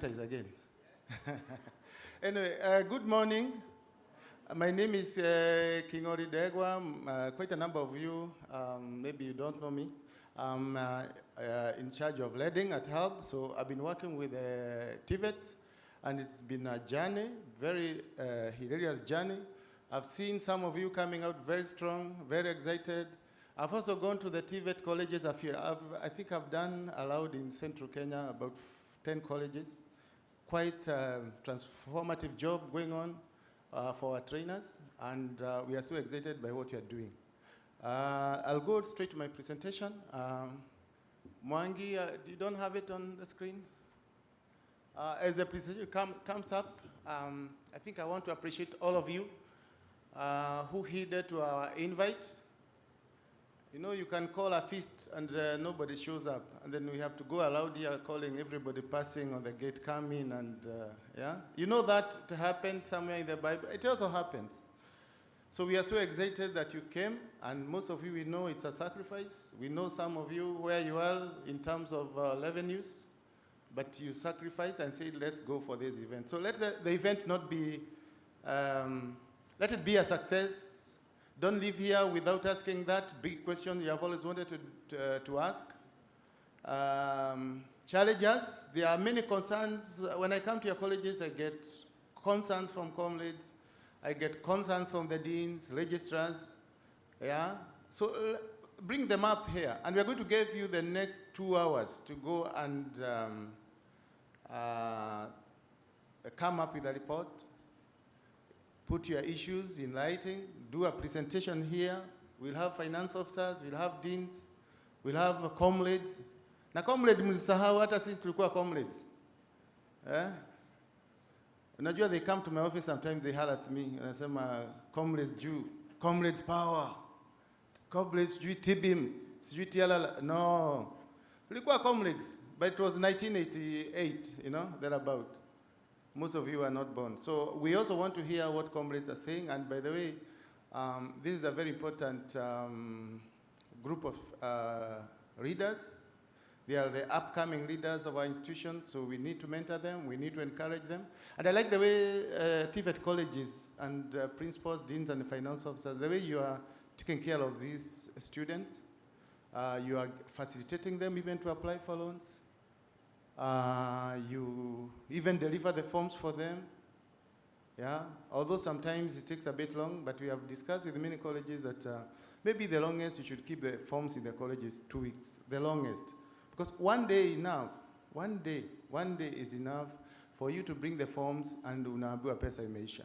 Again. Anyway, good morning. My name is King Ori Degwa. Quite a number of you, maybe you don't know me. I'm in charge of leading at HELB, so I've been working with TVET, and it's been a journey, very hilarious journey. I've seen some of you coming out very strong, very excited. I've also gone to the TVET colleges. I think I've done allowed in Central Kenya about 10 colleges. Quite a transformative job going on for our trainers, and we are so excited by what you are doing. I'll go straight to my presentation. Mwangi, you don't have it on the screen? As the presentation comes up, I think I want to appreciate all of you who heeded to our invite. You know, you can call a feast and nobody shows up, and then we have to go aloud here calling everybody passing on the gate, come in, and yeah. You know that it happened somewhere in the Bible. It also happens. So we are so excited that you came, and most of you, we know it's a sacrifice. We know some of you where you are in terms of revenues, but you sacrifice and say, let's go for this event. So let the event not be, let it be a success. Don't leave here without asking that big question you have always wanted to ask. Challenges, there are many concerns. When I come to your colleges, I get concerns from comrades. I get concerns from the deans, registrars, yeah? So bring them up here. And we're going to give you the next 2 hours to go and come up with a report. Put your issues in writing, do a presentation here. We'll have finance officers, we'll have deans, we'll have comrades. Na comrades msisahau hata sisi tulikuwa comrades. Unajua they come to my office sometimes, they harass me. Wanasema comrades juu, comrades power, comrades juu tibim, sijui tialala. No, tulikuwa comrades, but it was 1988, you know, thereabout. Most of you are not born. So we also want to hear what comrades are saying. And by the way, this is a very important group of readers. They are the upcoming leaders of our institution, so we need to mentor them, we need to encourage them. And I like the way TVET colleges and principals, deans, and finance officers, the way you are taking care of these students. You are facilitating them even to apply for loans. You even deliver the forms for them, yeah? Although sometimes it takes a bit long, but we have discussed with many colleges that maybe the longest you should keep the forms in the colleges 2 weeks, the longest. Because one day enough, one day is enough for you to bring the forms and unaambiwa pesa imeisha.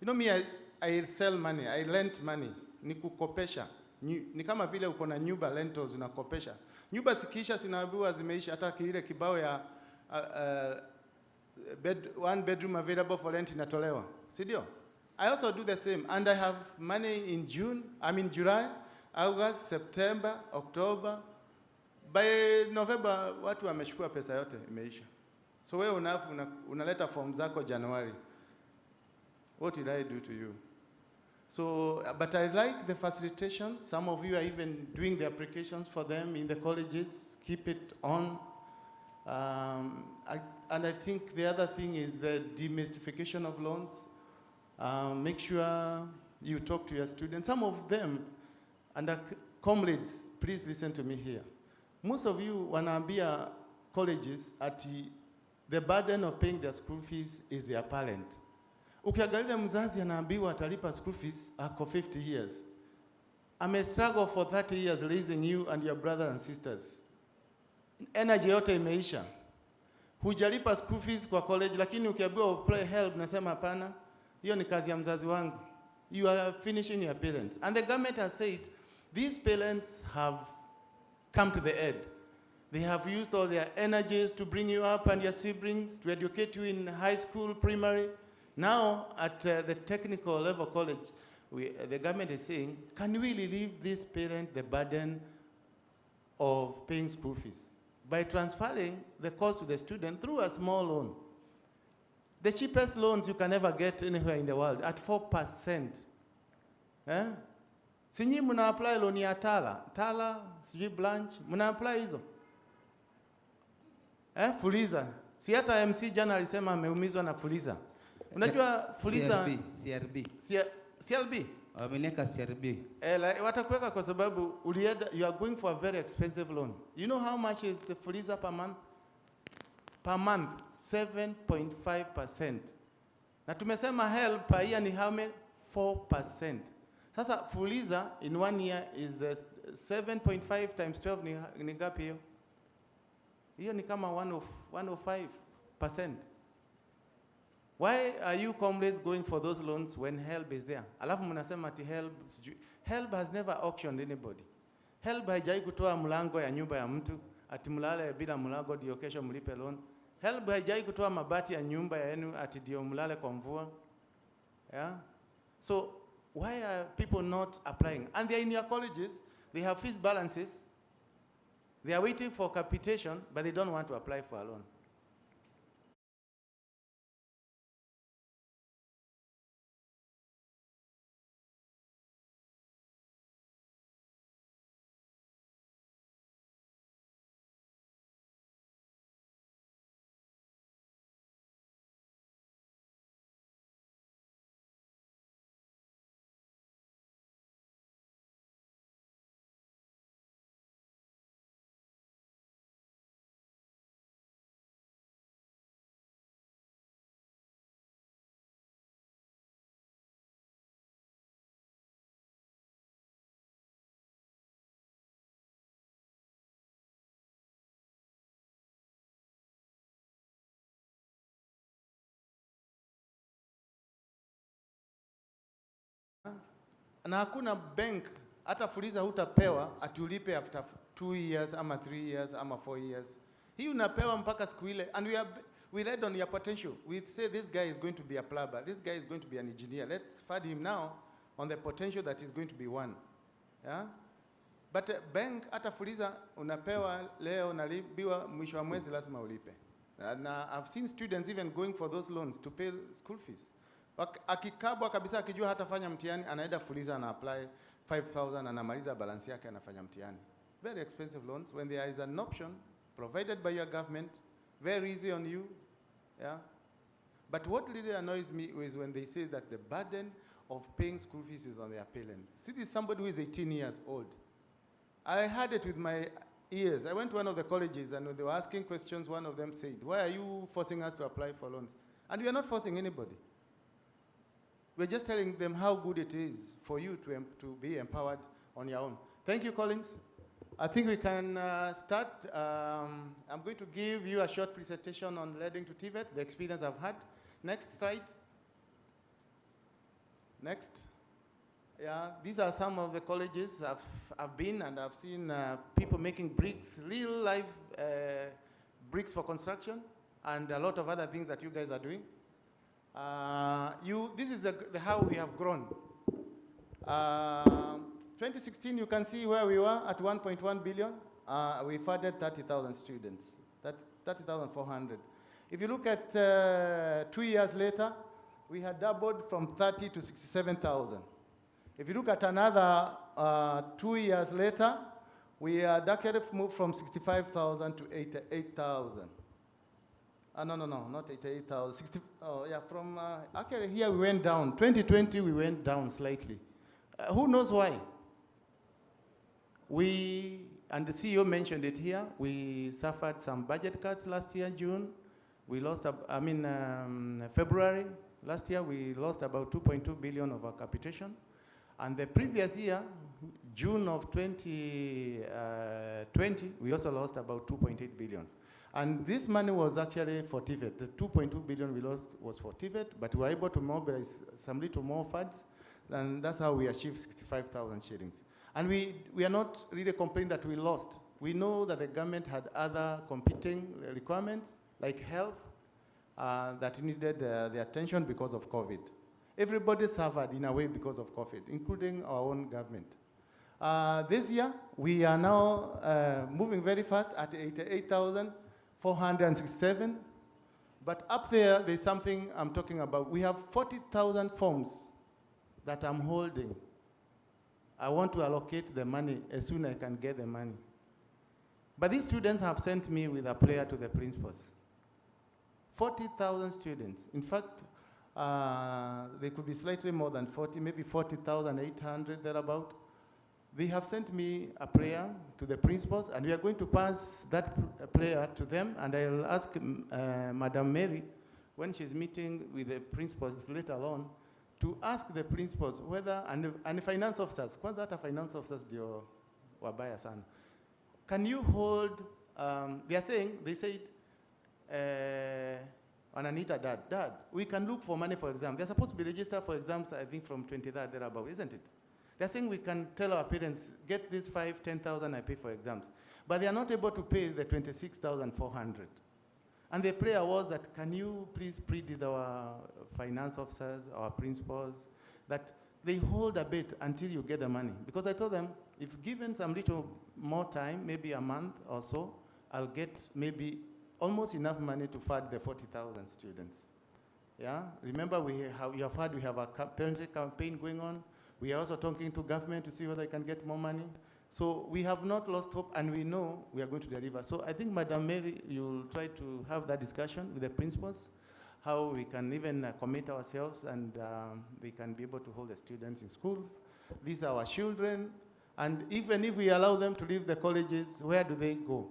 You know me, I sell money, I lent money, ni kukopesha. Ni kama vile uko na nyumba rentals unakopesha. Nyumba sikisha sinaambiwa zimeisha, hata kile kibao ya one bedroom available for rent inatolewa. Sidio? I also do the same, and I have money in July, August, September, October. By November watu wamechukua pesa yote imeisha. So wewe unaleta form zako January. What did I do to you? So, but I like the facilitation. Some of you are even doing the applications for them in the colleges. Keep it on. And I think the other thing is the demystification of loans. Make sure you talk to your students. Some of them, and comrades, please listen to me here. Most of you wanaambia colleges at the burden of paying their school fees is their parent. Ukiangalia mzazi anaambiwa atalipa school fees for 50 years. I may struggle for 30 years raising you and your brothers and sisters. Energy yote imeisha. Hujalipa school fees kwa college, lakini ukiambiwa apply HELB nasema hapana, hiyo ni kazi ya mzazi wangu. You are finishing your parents. And the government has said, these parents have come to the end. They have used all their energies to bring you up and your siblings, to educate you in high school, primary. Now, at the technical level college, the government is saying, can we relieve this parent the burden of paying school fees by transferring the cost to the student through a small loan? The cheapest loans you can ever get anywhere in the world at 4%. Sinyi muna apply loan ya Tala, sijui Blanche, muna apply hizo. Fuliza. Si hata MC jana alisema ameumizwa na Fuliza. Unajua Fuliza CLB. Wameneka CRB. Watakuweka kwa sababu you are going for a very expensive loan. You know how much is the Fuliza per month? Per month 7.5%. Na tumesema HELB per year ni how many? 4%. Sasa Fuliza in 1 year is 7.5 times 12 ni ngapi hiyo? Hiyo ni kama 105%. Why are you comrades going for those loans when HELB is there? Alafu mnasema ati HELB has never auctioned anybody. HELB haijai kutoa mlango ya nyumba ya mtu ati mlale bila mlango ndio kesho mlipe loan. HELB haijai kutoa mabati ya nyumba yenu ati ndio mlale kwa mvua. Yeah? So why are people not applying? And they are in your colleges, they have fees balances, they are waiting for capitation, but they don't want to apply for a loan. Na hakuna bank hata Fuliza hutapewa atulipe after 2 years ama 3 years ama 4 years. Hii unapewa mpaka siku ile, and we read on your potential. We say this guy is going to be a plumber, this guy is going to be an engineer. Let's fund him now on the potential that is going to be one. Yeah? But bank hata Fuliza unapewa leo, unalipiwa mwisho wa mwezi lazima ulipe. Na I've seen students even going for those loans to pay school fees. Akikabwa kabisa akijua hatafanya mtihani anaenda Fuliza ana apply 5,000 anamaliza balance yake anafanya mtihani. Very expensive loans when there is an option provided by your government, very easy on you. Yeah. But what really annoys me is when they say that the burden of paying school fees is on their parent. See, this is somebody who is 18 years old. I heard it with my ears. I went to one of the colleges and when they were asking questions, one of them said, "Why are you forcing us to apply for loans?" And we are not forcing anybody. We're just telling them how good it is for you to be empowered on your own. Thank you, Collins. I think we can start. I'm going to give you a short presentation on leading to TVET, the experience I've had. Next slide. Next. Yeah, these are some of the colleges I've been, and I've seen people making bricks, real life bricks for construction, and a lot of other things that you guys are doing. This is the how we have grown. 2016, you can see where we were at 1.1 billion. We funded 30,000 students, 30,400. If you look at 2 years later, we had doubled from 30 to 67,000. If you look at another 2 years later, we had actually moved from 65,000 to 88,000. No, not 88,000. From actually here we went down. 2020 we went down slightly. Who knows why? And the CEO mentioned it here, we suffered some budget cuts last year, June. We lost, February last year, we lost about 2.2 billion of our capitation. And the previous year, June of 2020, we also lost about 2.8 billion. And this money was actually for TVET. The 2.2 billion we lost was for TVET, but we were able to mobilize some little more funds, and that's how we achieved 65,000 shillings. And we are not really complaining that we lost. We know that the government had other competing requirements, like health, that needed the attention because of COVID. Everybody suffered in a way because of COVID, including our own government. This year, we are now moving very fast at 88,467. But up there, there's something I'm talking about. We have 40,000 forms that I'm holding. I want to allocate the money as soon as I can get the money. But these students have sent me with a prayer to the principals. 40,000 students. In fact, they could be slightly more than 40, maybe 40,800, thereabout. They have sent me a prayer to the principals, and we are going to pass that prayer to them, and I will ask Madam Mary, when she's meeting with the principals later on, to ask the principals whether, and finance officers, kwanza hata finance officers ndio wabaya sana. Can you hold, they said, Ananita, Dad, we can look for money for exams. They're supposed to be registered for exams, I think, from 23rd thereabout, isn't it? They're saying we can tell our parents, get this 5,000, 10,000 I pay for exams. But they are not able to pay the 26,400. And the prayer was that, can you please plead with our finance officers, our principals, that they hold a bit until you get the money. Because I told them, if given some little more time, maybe a month or so, I'll get maybe almost enough money to fund the 40,000 students. Yeah, remember we have a parent campaign going on. We are also talking to government to see whether they can get more money. So we have not lost hope, and we know we are going to deliver. So I think, Madam Mary, you'll try to have that discussion with the principals, how we can even commit ourselves, and they can be able to hold the students in school. These are our children, and even if we allow them to leave the colleges, where do they go?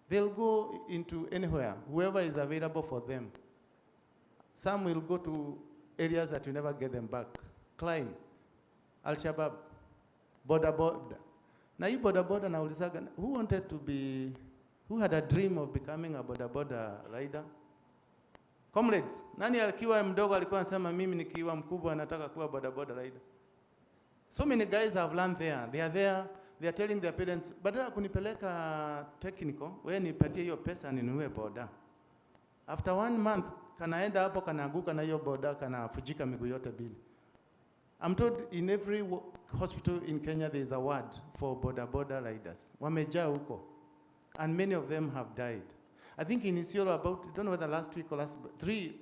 They'll go into anywhere, whoever is available for them. Some will go to areas that you never get them back. Climb, Al-Shabaab, border. Now you border naulizaga, who had a dream of becoming a border rider? Comrades, nani akiwa mdogo alikuwa anasema mimi nikiwa mkubwa nataka kuwa border rider? So many guys have learned there. They are there, they are telling their parents, badala kunipeleka technical, wewe nipatie hiyo pesa ninunue boda. After 1 month, kanaenda hapo kanaanguka na hiyo boda, kanafujika miguu yote mbili. I'm told in every hospital in Kenya there is a ward for border riders. Wamejaa huko. And many of them have died. I think in Isiolo about, I don't know whether last week or 3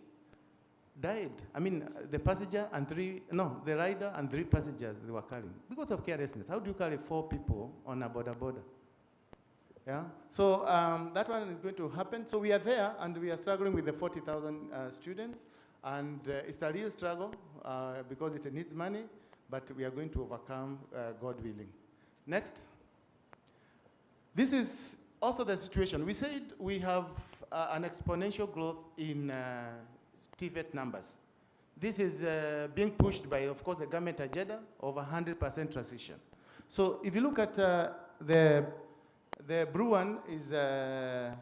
died. I mean, the passenger and the rider and 3 passengers they were carrying because of carelessness. How do you carry 4 people on a border? Yeah. So that one is going to happen. So we are there, and we are struggling with the 40,000 students. And it's a real struggle because it needs money, but we are going to overcome, God willing. Next. This is also the situation. We said we have an exponential growth in TVET numbers. This is being pushed by, of course, the government agenda of 100% transition. So if you look at the blue one is the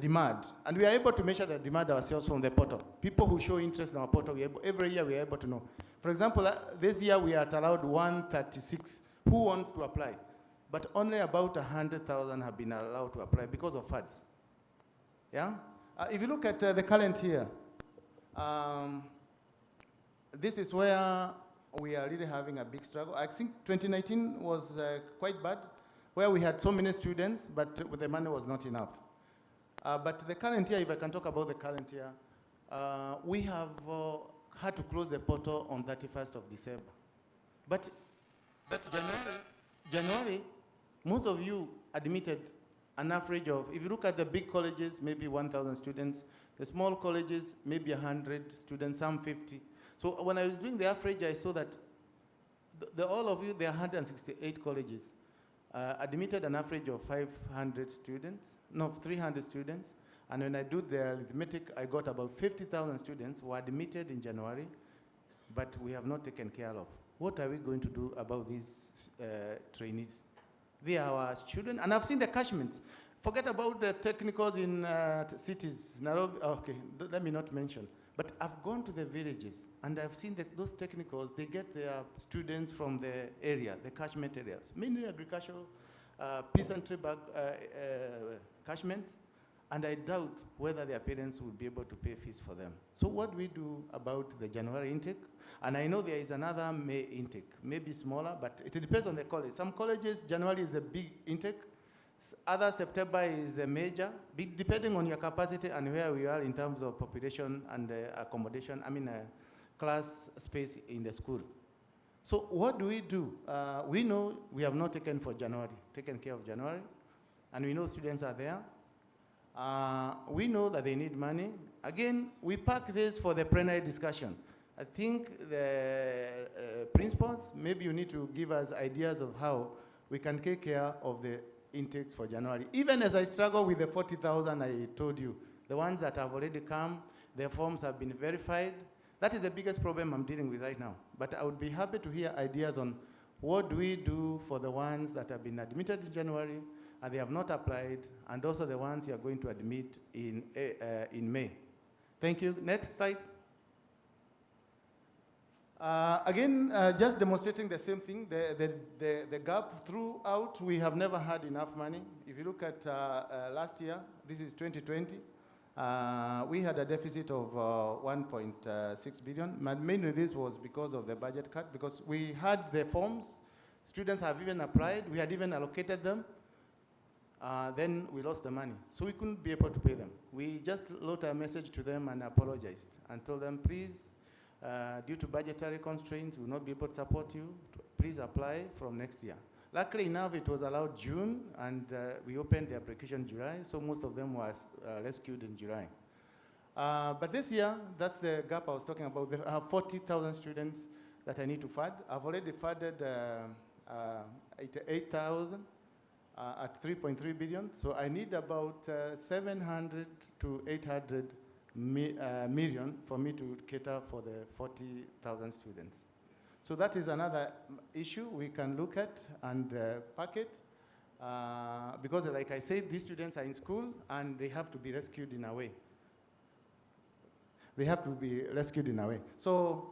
demand. And we are able to measure the demand ourselves from the portal. People who show interest in our portal, every year we are able to know. For example, this year we are allowed 136 who wants to apply. But only about 100,000 have been allowed to apply because of funds. Yeah? If you look at the current year, this is where we are really having a big struggle. I think 2019 was quite bad, where we had so many students, but the money was not enough. But the current year, if I can talk about the current year, we have had to close the portal on 31st of December. But January, most of you admitted an average of, if you look at the big colleges, maybe 1,000 students, the small colleges, maybe 100 students, some 50. So when I was doing the average, I saw that all of you, there are 168 colleges, admitted an average of 300 students. And when I do the arithmetic, I got about 50,000 students who were admitted in January, but we have not taken care of. What are we going to do about these trainees? They are our children, and I've seen the catchments. Forget about the technicals in cities, Nairobi, okay, let me not mention. But I've gone to the villages, and I've seen that those technicals, they get their students from the area, the catchment areas, mainly agricultural, peasantry catchments, and I doubt whether their parents will be able to pay fees for them. So what do we do about the January intake? And I know there is another May intake, maybe smaller, but it depends on the college. Some colleges, January is the big intake. Other September is the major, depending on your capacity and where we are in terms of population and accommodation, class space in the school. So what do? We know we have not taken care of January, and we know students are there. We know that they need money. Again, we park this for the plenary discussion. I think the principals, maybe you need to give us ideas of how we can take care of the intakes for January. Even as I struggle with the 40,000 I told you, the ones that have already come, their forms have been verified. That is the biggest problem I'm dealing with right now. But I would be happy to hear ideas on what do we do for the ones that have been admitted in January and they have not applied, and also the ones you are going to admit in May. Thank you. Next slide. Again, just demonstrating the same thing, the gap throughout. We have never had enough money. If you look at last year, this is 2020, we had a deficit of 1.6 billion. Mainly this was because of the budget cut, because we had the forms, students have even applied, we had even allocated them, then we lost the money. So we couldn't be able to pay them. We just wrote a message to them and apologized and told them, please, due to budgetary constraints, we will not be able to support you. Please apply from next year. Luckily enough, it was allowed June, and we opened the application July, so most of them was rescued in July. But this year, that's the gap I was talking about. I have 40,000 students that I need to fund. I've already funded 8,000 at 3.3 billion, so I need about 700 to 800 million for me to cater for the 40,000 students. So that is another issue we can look at and pack it, because like I said, these students are in school and they have to be rescued in a way. They have to be rescued in a way. So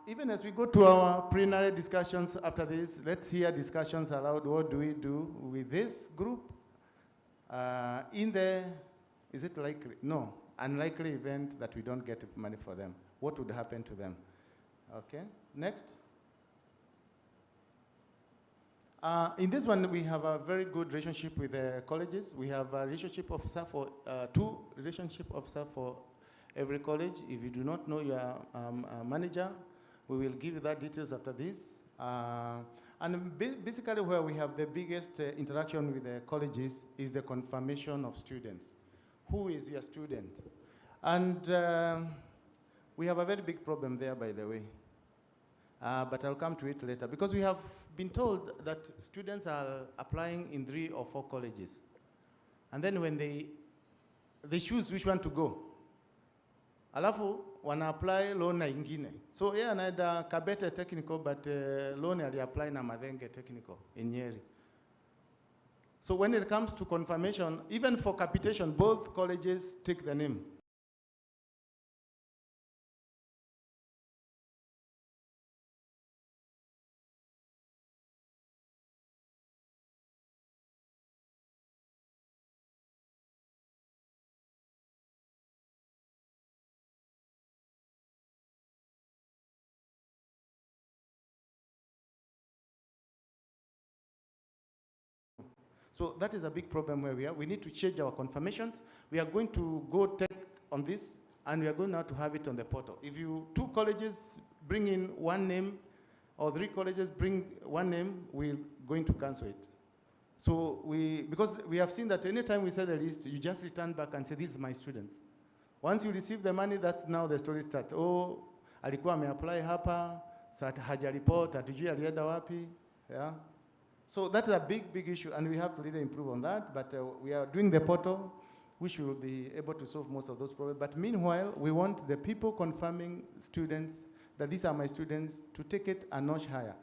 even as we go to our preliminary discussions after this, let's hear discussions aloud. What do we do with this group in the, is it likely? No, unlikely event that we don't get money for them. What would happen to them? Okay, next. In this one, we have a very good relationship with the colleges. We have a relationship officer for, 2 relationship officers for every college. If you do not know your manager, we will give you that details after this. And basically where we have the biggest interaction with the colleges is the confirmation of students. Who is your student? And we have a very big problem there, by the way. But I'll come to it later, because we have been told that students are applying in 3 or 4 colleges. And then when they choose which one to go, alafu wana apply loan na ingine. So yeah, anaenda Kabete Technical, but loan ali apply na Madhenge Technical in Nyeri. So when it comes to confirmation, even for capitation, both colleges take the name. So that is a big problem where we are. We need to change our confirmations. We are going to go take on this, and we are going now to have it on the portal. If 2 colleges bring in 1 name, or 3 colleges bring 1 name, we're going to cancel it. So because we have seen that anytime we say the list, you just return back and say, this is my student. Once you receive the money, that's now the story starts. Oh, alikuwa ameapply hapa, hajariport, hatujui alienda wapi, yeah. So that's a big, big issue, and we have to really improve on that. But we are doing the portal, which will be able to solve most of those problems. But meanwhile, we want the people confirming students, that these are my students, to take it a notch higher.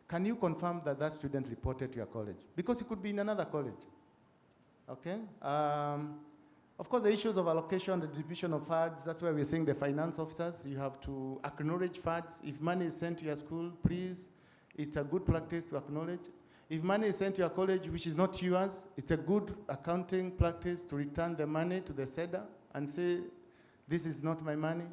Can you confirm that that student reported to your college? Because it could be in another college. Okay? Of course, the issues of allocation, the distribution of funds, that's why we're saying the finance officers, you have to acknowledge funds. If money is sent to your school, please, it's a good practice to acknowledge. If money is sent to your college, which is not yours, it's a good accounting practice to return the money to the sender and say, this is not my money.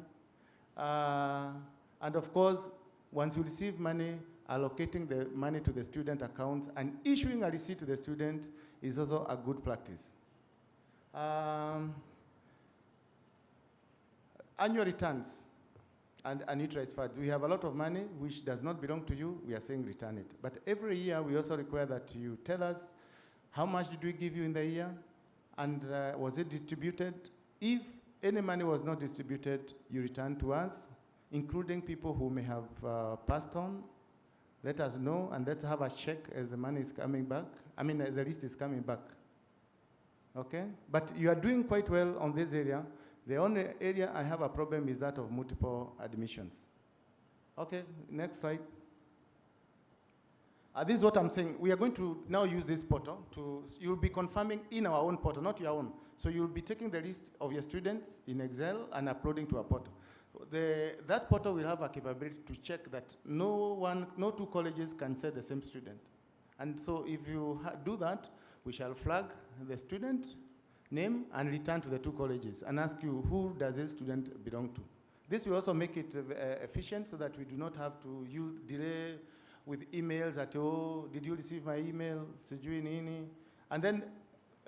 And of course, once you receive money, allocating the money to the student accounts and issuing a receipt to the student is also a good practice. Annual returns and unutilized funds. We have a lot of money which does not belong to you. We are saying return it. But every year we also require that you tell us how much did we give you in the year, And was it distributed? If any money was not distributed, you return to us, including people who may have passed on. Let us know, and let's have a check as the money is coming back. I mean, as the list is coming back. Okay? But you are doing quite well on this area. The only area I have a problem is that of multiple admissions. Okay, next slide. This is what I'm saying. We are going to now use this portal to, you'll be confirming in our own portal, not your own. So you'll be taking the list of your students in Excel and uploading to a portal. That portal will have a capability to check that no two colleges can say the same student. And so if you do that, we shall flag the student name and return to the two colleges and ask you who does this student belong to. This will also make it efficient so that we do not have to delay with emails at, oh, did you receive my email? Sijui nini. And then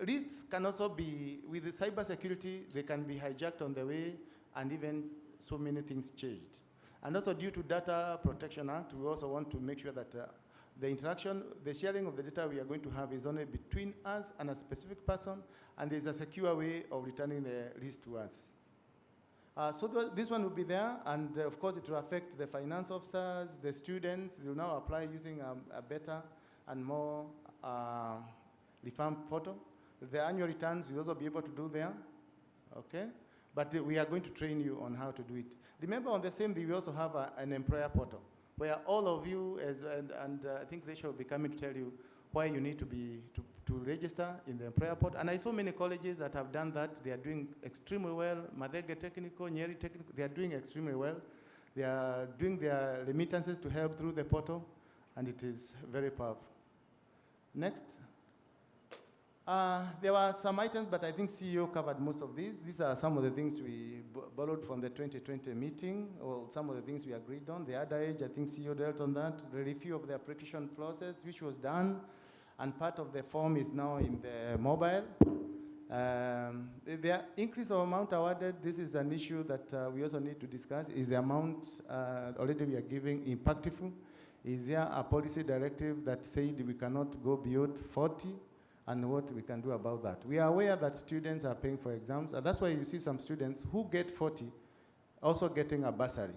lists can also be, with the cyber security, they can be hijacked on the way, and even so many things changed. And also due to Data Protection Act, we also want to make sure that the interaction, the sharing of the data we are going to have is only between us and a specific person, and there's a secure way of returning the list to us. So this one will be there, and of course it will affect the finance officers, the students. They will now apply using a better and more revamped portal. The annual returns you'll also be able to do there, okay? But we are going to train you on how to do it. Remember, on the same day, we also have an employer portal, where all of you, and I think Rachel will be coming to tell you why you need to register in the employer portal. And I saw many colleges that have done that. They are doing extremely well. Madege Technical, Nyeri Technical, they are doing extremely well. They are doing their remittances to HELB through the portal, and it is very powerful. Next. There were some items, but I think CEO covered most of these. These are some of the things we borrowed from the 2020 meeting, or some of the things we agreed on. The other age, I think CEO dealt on that. The review of the application process, which was done, and part of the form is now in the mobile. The increase of amount awarded, this is an issue that we also need to discuss. Is the amount already we are giving impactful? Is there a policy directive that said we cannot go beyond 40? And what we can do about that. We are aware that students are paying for exams, and that's why you see some students who get 40 also getting a bursary.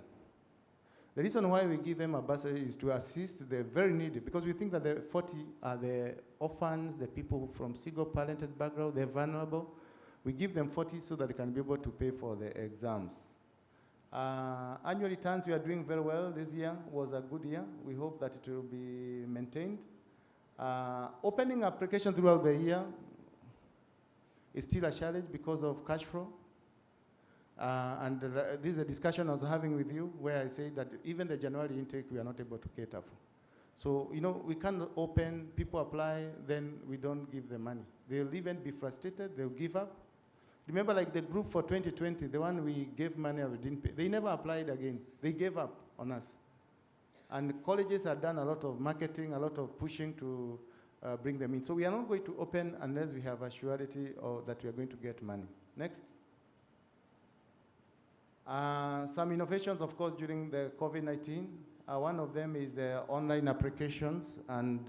The reason why we give them a bursary is to assist the very needy, because we think that the 40 are the orphans, the people from single-parented background, they're vulnerable. We give them 40 so that they can be able to pay for the exams. Annual returns, we are doing very well. This year was a good year. We hope that it will be maintained. Opening application throughout the year is still a challenge because of cash flow. This is a discussion I was having with you where I say that even the January intake we are not able to cater for. So, you know, we can't open, people apply, then we don't give them money. They'll even be frustrated, they'll give up. Remember, like the group for 2020, the one we gave money and we didn't pay, they never applied again. They gave up on us. And colleges have done a lot of marketing, a lot of pushing to bring them in. So we are not going to open unless we have a surety or that we are going to get money. Next. Some innovations, of course, during the COVID-19. One of them is the online applications. And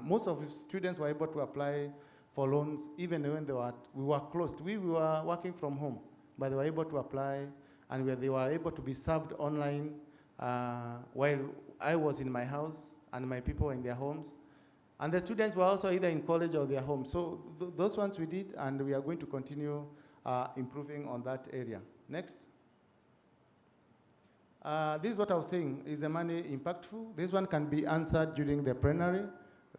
most of the students were able to apply for loans even when we were closed. We were working from home, but they were able to apply, and they were able to be served online while I was in my house and my people were in their homes. And the students were also either in college or their home. So those ones we did, and we are going to continue improving on that area. Next. This is what I was saying. Is the money impactful? This one can be answered during the plenary.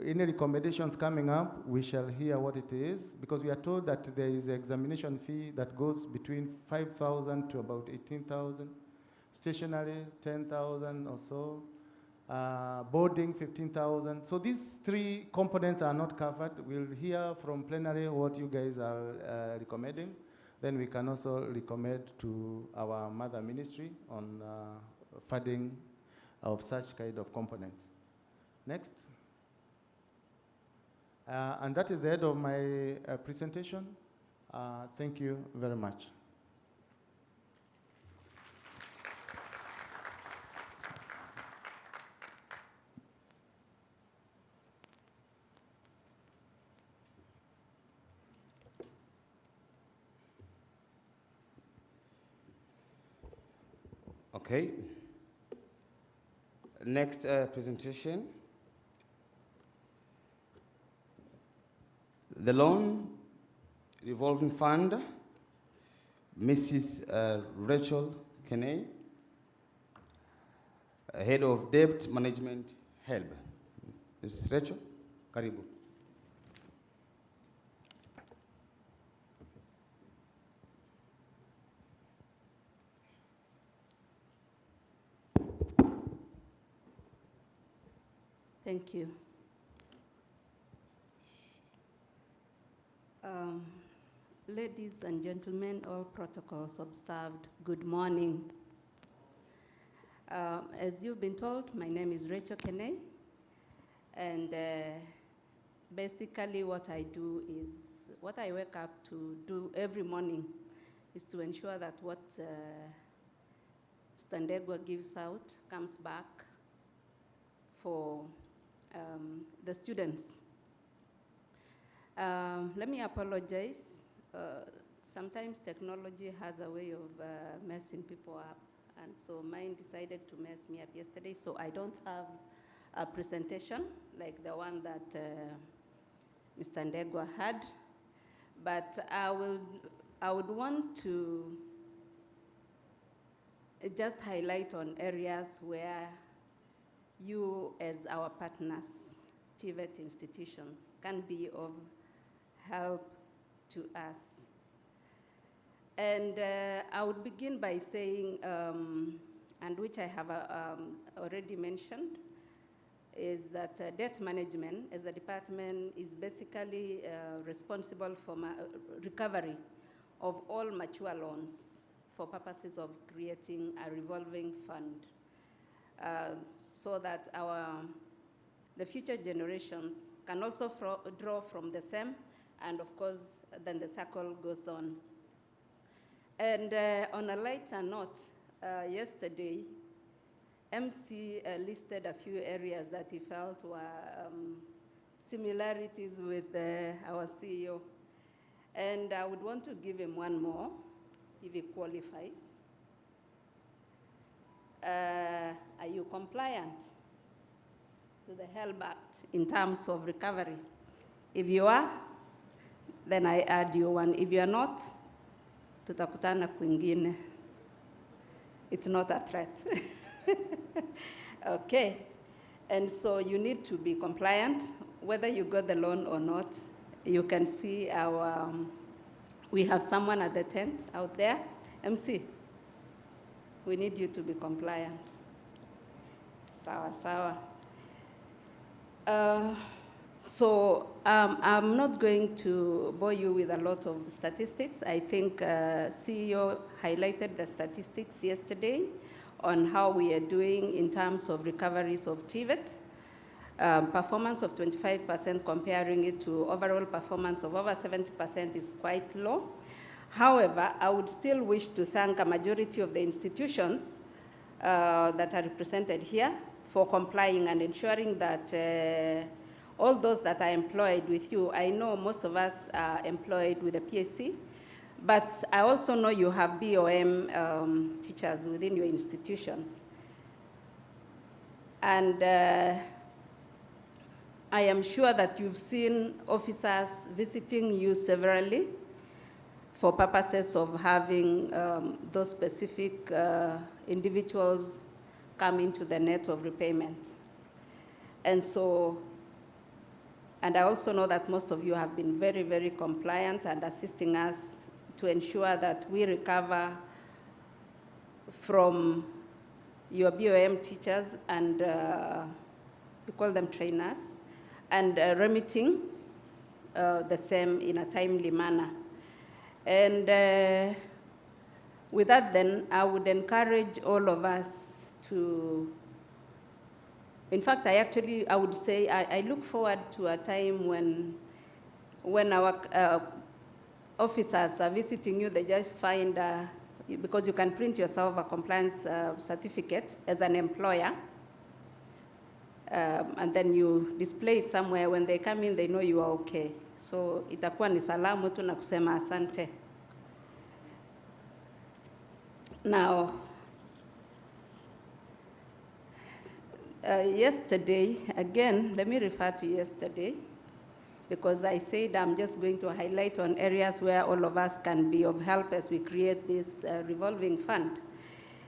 Any recommendations coming up, we shall hear what it is, because we are told that there is an examination fee that goes between 5,000 to about 18,000. Stationery, 10,000 or so. Boarding, 15,000. So these three components are not covered. We'll hear from plenary what you guys are recommending. Then we can also recommend to our mother ministry on funding of such kind of components. Next. And that is the end of my presentation. Thank you very much. Okay. Next presentation. The Loan Revolving Fund, Mrs. Rachel Kenny, Head of Debt Management, HELB. Mrs. Rachel, karibu. Thank you. Ladies and gentlemen, all protocols observed, good morning. As you've been told, my name is Rachel Kenny, and basically what I do is, what I wake up to do every morning is to ensure that what Standegwa gives out comes back for the students. Let me apologize. Sometimes technology has a way of messing people up, and so mine decided to mess me up yesterday, so I don't have a presentation like the one that Mr. Ndegwa had, but I would want to just highlight on areas where you, as our partners, TVET institutions, can be of help to us. And I would begin by saying, and which I have already mentioned, is that debt management as a department is basically responsible for recovery of all mature loans for purposes of creating a revolving fund so that the future generations can also draw from the same, and of course, then the circle goes on. And on a lighter note, yesterday, MC listed a few areas that he felt were similarities with our CEO. And I would want to give him one more, if he qualifies. Are you compliant to the HELB Act in terms of recovery? If you are, then I add you one. If you are not, tutakutana kwingine. It's not a threat. Okay, and so you need to be compliant, whether you got the loan or not. You can see our, we have someone at the tent out there. MC, we need you to be compliant. Sawa, sawa. So I'm not going to bore you with a lot of statistics. I think CEO highlighted the statistics yesterday on how we are doing in terms of recoveries of TVET. Performance of 25% comparing it to overall performance of over 70% is quite low. However, I would still wish to thank a majority of the institutions that are represented here for complying and ensuring that all those that are employed with you, I know most of us are employed with the PSC, but I also know you have BOM teachers within your institutions. And I am sure that you've seen officers visiting you severally for purposes of having those specific individuals come into the net of repayment. And so, and I also know that most of you have been very, very compliant and assisting us to ensure that we recover from your BOM teachers and we call them trainers, and remitting the same in a timely manner. And with that then, I would encourage all of us to, in fact, I would say, I look forward to a time when our officers are visiting you, they just find, because you can print yourself a compliance certificate as an employer, and then you display it somewhere. When they come in, they know you are okay. So itakuwa ni salamu tu na kusema asante. Now, Yesterday, again, let me refer to yesterday, because I said I'm just going to highlight on areas where all of us can be of help as we create this revolving fund.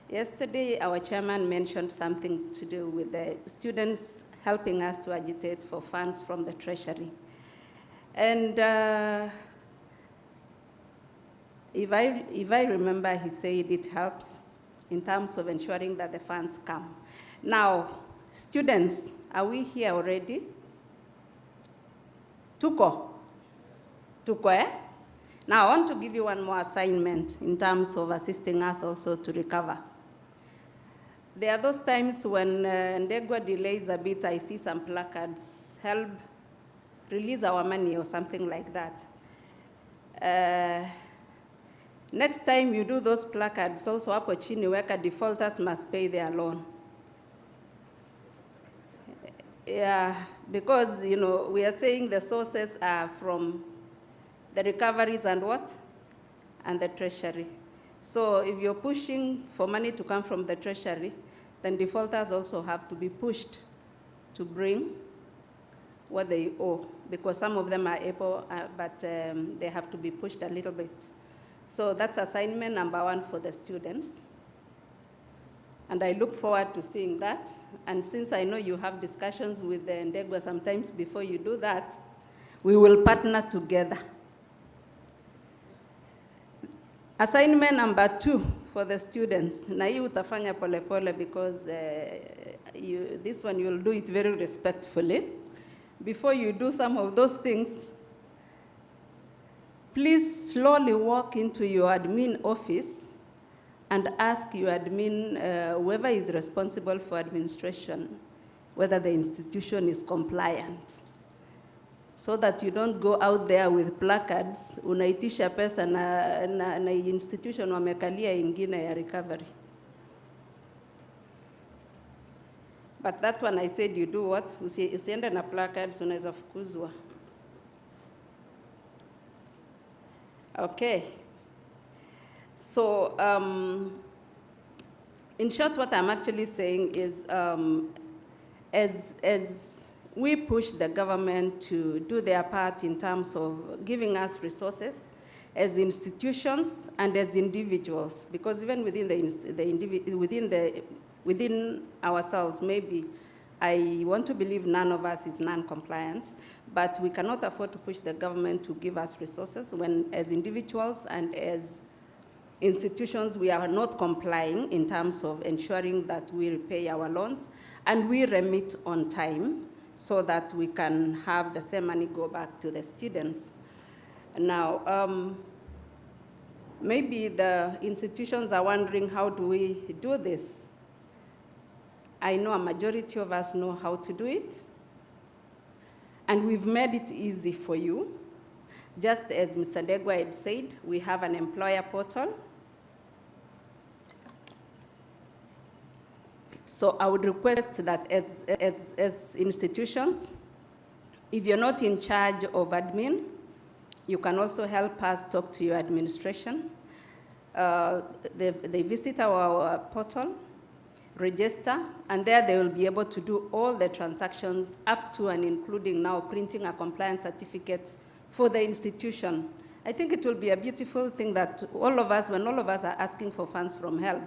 Yesterday, our chairman mentioned something to do with the students helping us to agitate for funds from the treasury. And if I remember, he said it helps in terms of ensuring that the funds come. Now, students, are we here already? Tuko? Tuko, eh? Now, I want to give you one more assignment in terms of assisting us also to recover. There are those times when Ndegwa delays a bit, I see some placards, help release our money or something like that. Next time you do those placards, also hapo chini weka defaulters must pay their loan. Yeah, because we are saying the sources are from the recoveries and what? And the treasury. So if you're pushing for money to come from the treasury, then defaulters also have to be pushed to bring what they owe, because some of them are able, but they have to be pushed a little bit. So that's assignment number 1 for the students. And I look forward to seeing that. And since I know you have discussions with the Ndegwa sometimes before you do that, we will partner together. Assignment number 2 for the students. Na hii utafanya pole pole because this one you'll do it very respectfully. Before you do some of those things, please slowly walk into your admin office and ask your admin, whoever is responsible for administration, whether the institution is compliant. So that you don't go out there with placards, unaitisha pesa na institution wamekalia ingine ya recovery. But that one I said you do what? Usiende na placards, unaweza fukuzwa. Okay. So, in short, what I'm actually saying is, as we push the government to do their part in terms of giving us resources, as institutions and as individuals, because even within ourselves, maybe I want to believe none of us is non-compliant, but we cannot afford to push the government to give us resources when, as individuals and as institutions, we are not complying in terms of ensuring that we repay our loans and we remit on time so that we can have the same money go back to the students. Now, maybe the institutions are wondering, how do we do this? I know a majority of us know how to do it, and we've made it easy for you. Just as Mr. Ndegwa had said, we have an employer portal. So I would request that as institutions, if you're not in charge of admin, you can also help us talk to your administration. They visit our portal, register, and there they will be able to do all the transactions up to and including now printing a compliance certificate for the institution. I think it will be a beautiful thing that all of us, when all of us are asking for funds from HELB,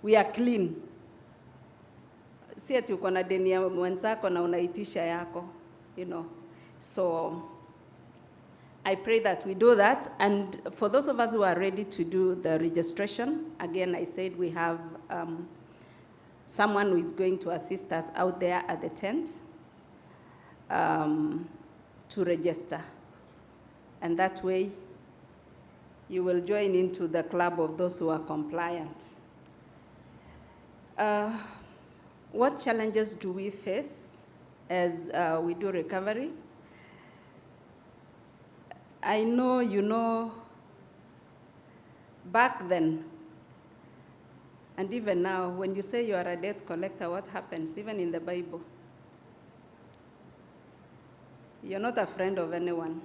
we are clean. Si ati uko na deni ya mwenzako na unaitisha yako, So I pray that we do that. And for those of us who are ready to do the registration, again, I said we have someone who is going to assist us out there at the tent to register. And that way, you will join into the club of those who are compliant. What challenges do we face as we do recovery? I know, back then, and even now, when you say you are a debt collector, what happens, even in the Bible? You're not a friend of anyone.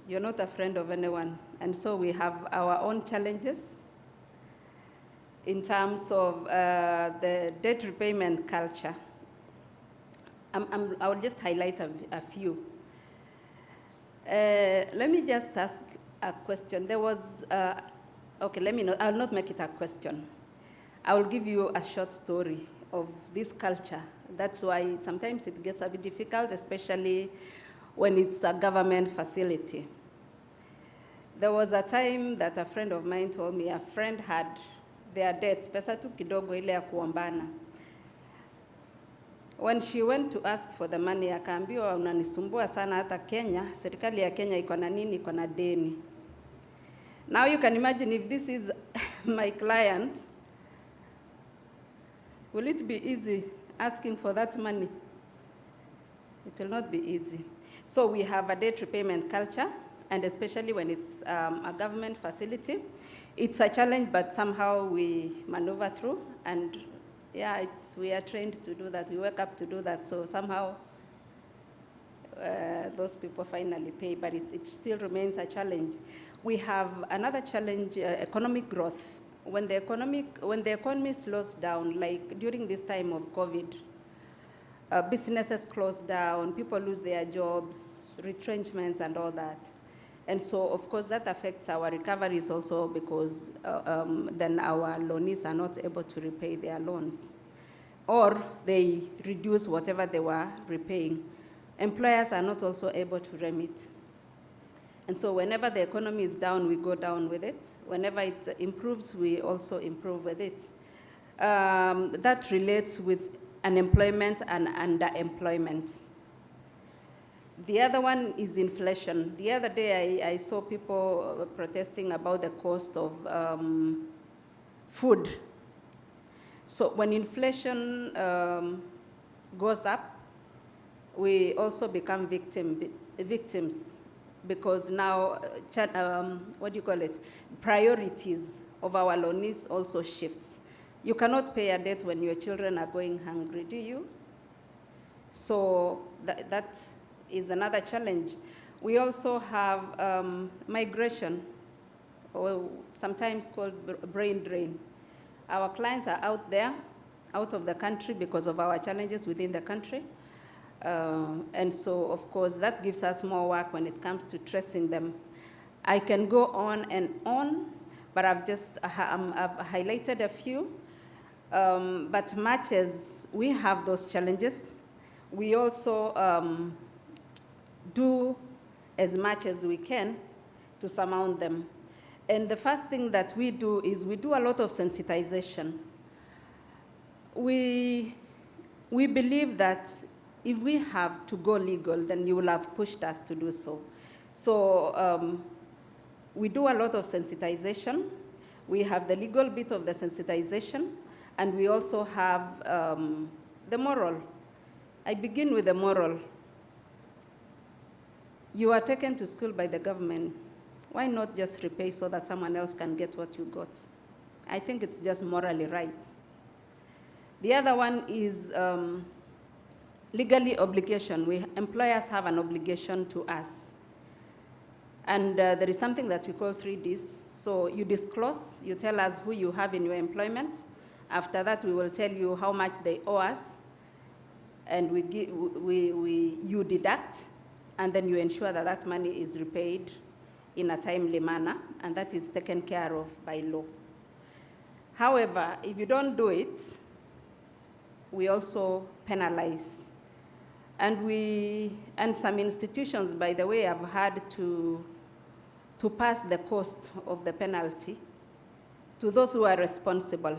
You're not a friend of anyone. And so we have our own challenges. in terms of the debt repayment culture. I will just highlight a few. Let me just ask a question. There was, okay, let me know, I'll not make it a question. I will give you a short story of this culture. That's why sometimes it gets a bit difficult, especially when it's a government facility. There was a time that a friend of mine told me a friend had their debt, pesa tu kidogo ile ya kuombana. When she went to ask for the money, akaambiwa unanisumbua sana hata Kenya, serikali ya Kenya iko na nini, iko na deni. Now you can imagine if this is my client, will it be easy asking for that money? It will not be easy. So we have a debt repayment culture, and especially when it's a government facility, it's a challenge, but somehow we maneuver through, and yeah, we are trained to do that. We wake up to do that, so somehow those people finally pay, but it still remains a challenge. We have another challenge, economic growth. When the economy slows down, like during this time of COVID, businesses close down, people lose their jobs, retrenchments and all that. And so, of course, that affects our recoveries also, because then our loanees are not able to repay their loans, or they reduce whatever they were repaying. Employers are not also able to remit. And so whenever the economy is down, we go down with it. Whenever it improves, we also improve with it. That relates with unemployment and underemployment. The other one is inflation. The other day, I saw people protesting about the cost of food. So when inflation goes up, we also become victims, because now, what do you call it? Priorities of our loanees also shifts. You cannot pay a debt when your children are going hungry, do you? So that is another challenge. We also have migration, or sometimes called brain drain. Our clients are out there, out of the country because of our challenges within the country. And so, of course, that gives us more work when it comes to tracing them. I can go on and on, but I've highlighted a few. But much as we have those challenges, we also do as much as we can to surmount them. And the first thing that we do is we do a lot of sensitization. We believe that if we have to go legal, then you will have pushed us to do so. So we do a lot of sensitization. We have the legal bit of the sensitization, and we also have the moral. I begin with the moral. You are taken to school by the government. Why not just repay so that someone else can get what you got? I think it's just morally right. The other one is legally obligation. Employers have an obligation to us. And there is something that we call 3Ds. So you disclose, you tell us who you have in your employment. After that, we will tell you how much they owe us. And you deduct, and then you ensure that that money is repaid in a timely manner, and that is taken care of by law. However, if you don't do it, we also penalize. And some institutions, by the way, have had to pass the cost of the penalty to those who are responsible.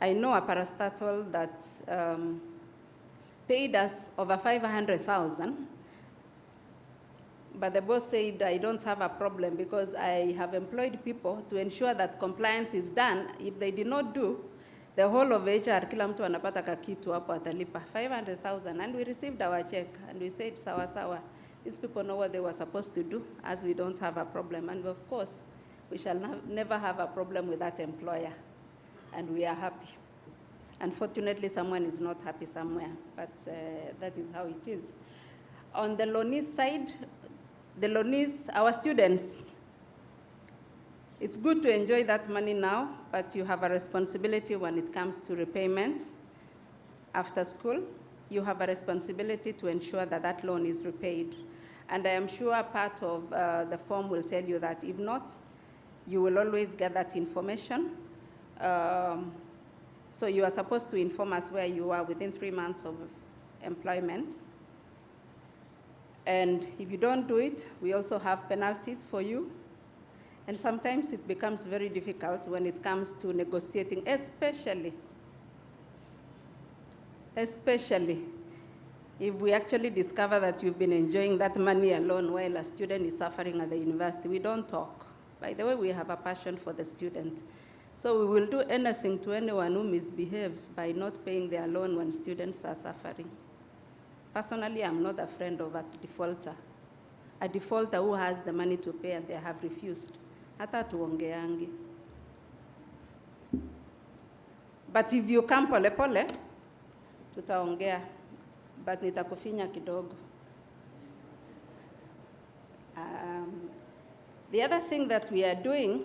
I know a parastatal that paid us over 500,000, but the boss said, I don't have a problem because I have employed people to ensure that compliance is done. If they did not do, the whole of HR, kila mtu anapata kakitu hapo atalipa 500,000, and we received our check, and we said, sawa sawa, these people know what they were supposed to do, as we don't have a problem. And of course, we shall never have a problem with that employer, and we are happy. Unfortunately, someone is not happy somewhere, but that is how it is. On the loanees side, the loanees, our students, It's good to enjoy that money now, but you have a responsibility when it comes to repayment after school. You have a responsibility to ensure that that loan is repaid. And I am sure part of the form will tell you that. If not, you will always get that information. So you are supposed to inform us where you are within 3 months of employment. And if you don't do it, we also have penalties for you. And sometimes it becomes very difficult when it comes to negotiating, especially if we actually discover that you've been enjoying that money alone while a student is suffering at the university. We don't talk. By the way, we have a passion for the student. So we will do anything to anyone who misbehaves by not paying their loan when students are suffering. Personally, I'm not a friend of a defaulter who has the money to pay and they have refused. Hata tuongeangi. But if you come pole pole, tutaongea, but nitakufinya kidogo. The other thing that we are doing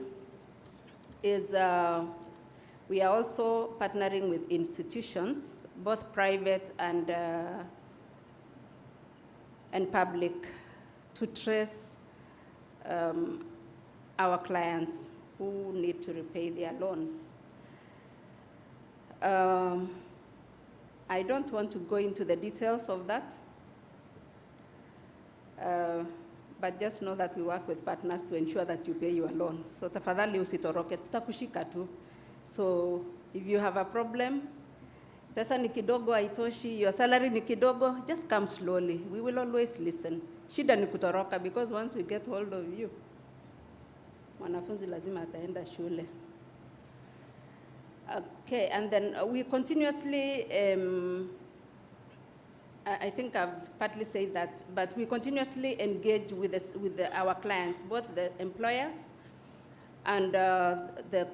is we are also partnering with institutions, both private and public, to trace our clients who need to repay their loans. I don't want to go into the details of that, but just know that we work with partners to ensure that you pay your loan. So tafadhali usitoroke, tutakushika tu. So if you have a problem, pesa ni kidogo haitoshi, your salary ni kidogo, just come slowly. We will always listen. Shida ni kutoroka, because once we get hold of you, mwanafunzi lazima ataenda shule. Okay, and then we continuously, I think I've partly said that, but we continuously engage with our clients, both the employers and the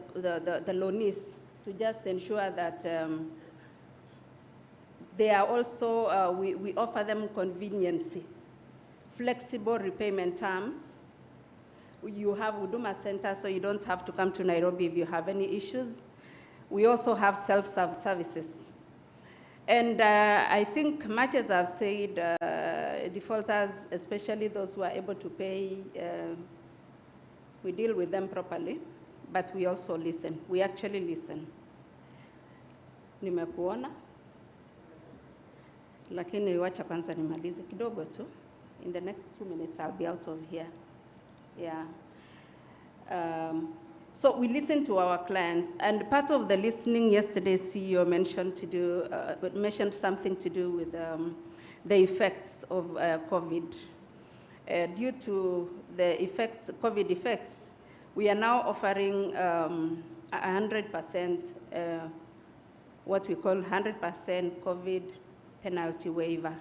loanees, to just ensure that they are also, we offer them conveniency, flexible repayment terms. You have Huduma Center, so you don't have to come to Nairobi if you have any issues. We also have self-serve services. And I think much as I've said, defaulters, especially those who are able to pay, we deal with them properly, but we also listen. We actually listen. Nimekuona, lakini wacha kwanza nimalize kidogo tu. In the next 2 minutes, I'll be out of here. Yeah. So we listen to our clients, and part of the listening yesterday, CEO mentioned something to do with the effects of COVID. Due to the COVID effects, we are now offering 100%, what we call 100% COVID penalty waiver.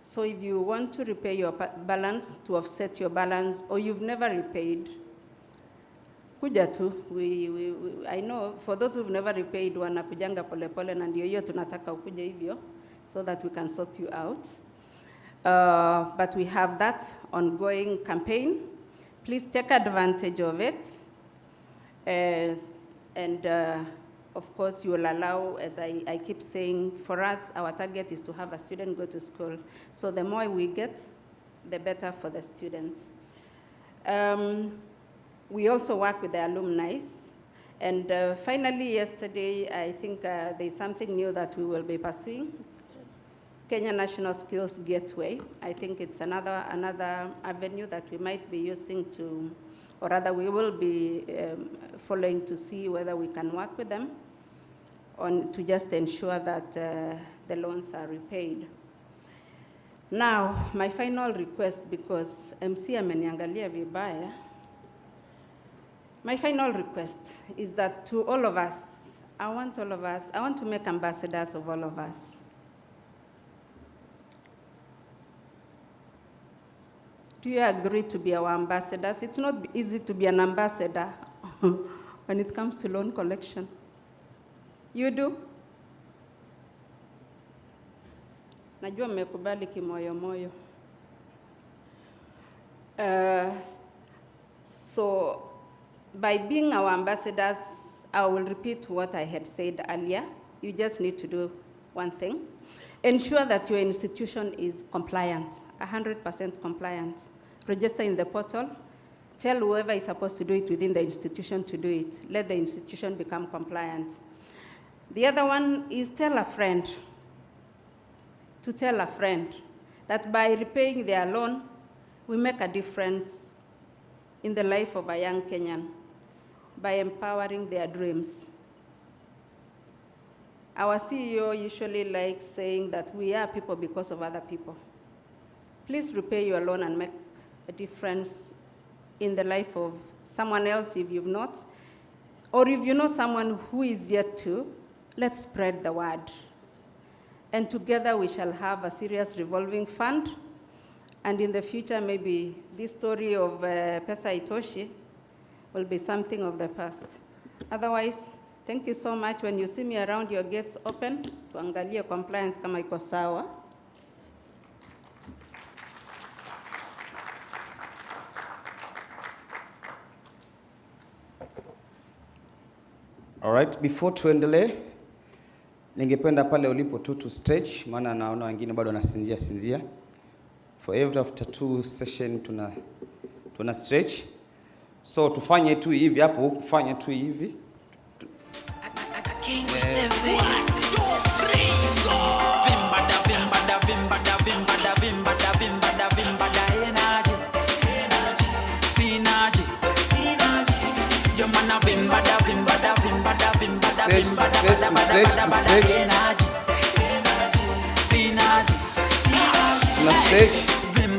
So if you want to repay your balance, to offset your balance, or you've never repaid, kuja tu. I know for those who've never repaid, wanakujanga pole pole, na ndio hiyo tunataka ukuje hivyo, so that we can sort you out. But we have that ongoing campaign. Please take advantage of it. Of course, you will allow, as I keep saying, for us, our target is to have a student go to school. So the more we get, the better for the student. We also work with the alumni. And finally, yesterday, I think there's something new that we will be pursuing. Kenya National Skills Gateway. I think it's another avenue that we might be using to, or rather we will be following to see whether we can work with them to just ensure that the loans are repaid. Now, my final request, because MC ameniangalia vibaya, my final request is that to all of us, I want to make ambassadors of all of us. Do you agree to be our ambassadors? It's not easy to be an ambassador when it comes to loan collection. You do? Najua mmekubali kimoyo moyo. by being our ambassadors, I will repeat what I had said earlier. You just need to do one thing. Ensure that your institution is compliant, 100% compliant. Register in the portal. Tell whoever is supposed to do it within the institution to do it. Let the institution become compliant. The other one is tell a friend, to tell a friend that by repaying their loan, we make a difference in the life of a young Kenyan by empowering their dreams. Our CEO usually likes saying that we are people because of other people. Please repay your loan and make a difference in the life of someone else if you've not, or if you know someone who is yet to, let's spread the word. And together we shall have a serious revolving fund. And in the future, maybe this story of Pesa Itoshi will be something of the past. Otherwise, thank you so much. When you see me around, your gates open, tuangalie compliance kama iko sawa. All right, before tuendelee, ningependa pale ulipo tu stretch, maana naona wengine bado wanasinzia. For every after 2 session tuna stretch. So tufanye tu hivi hapo, kufanya tu hivi.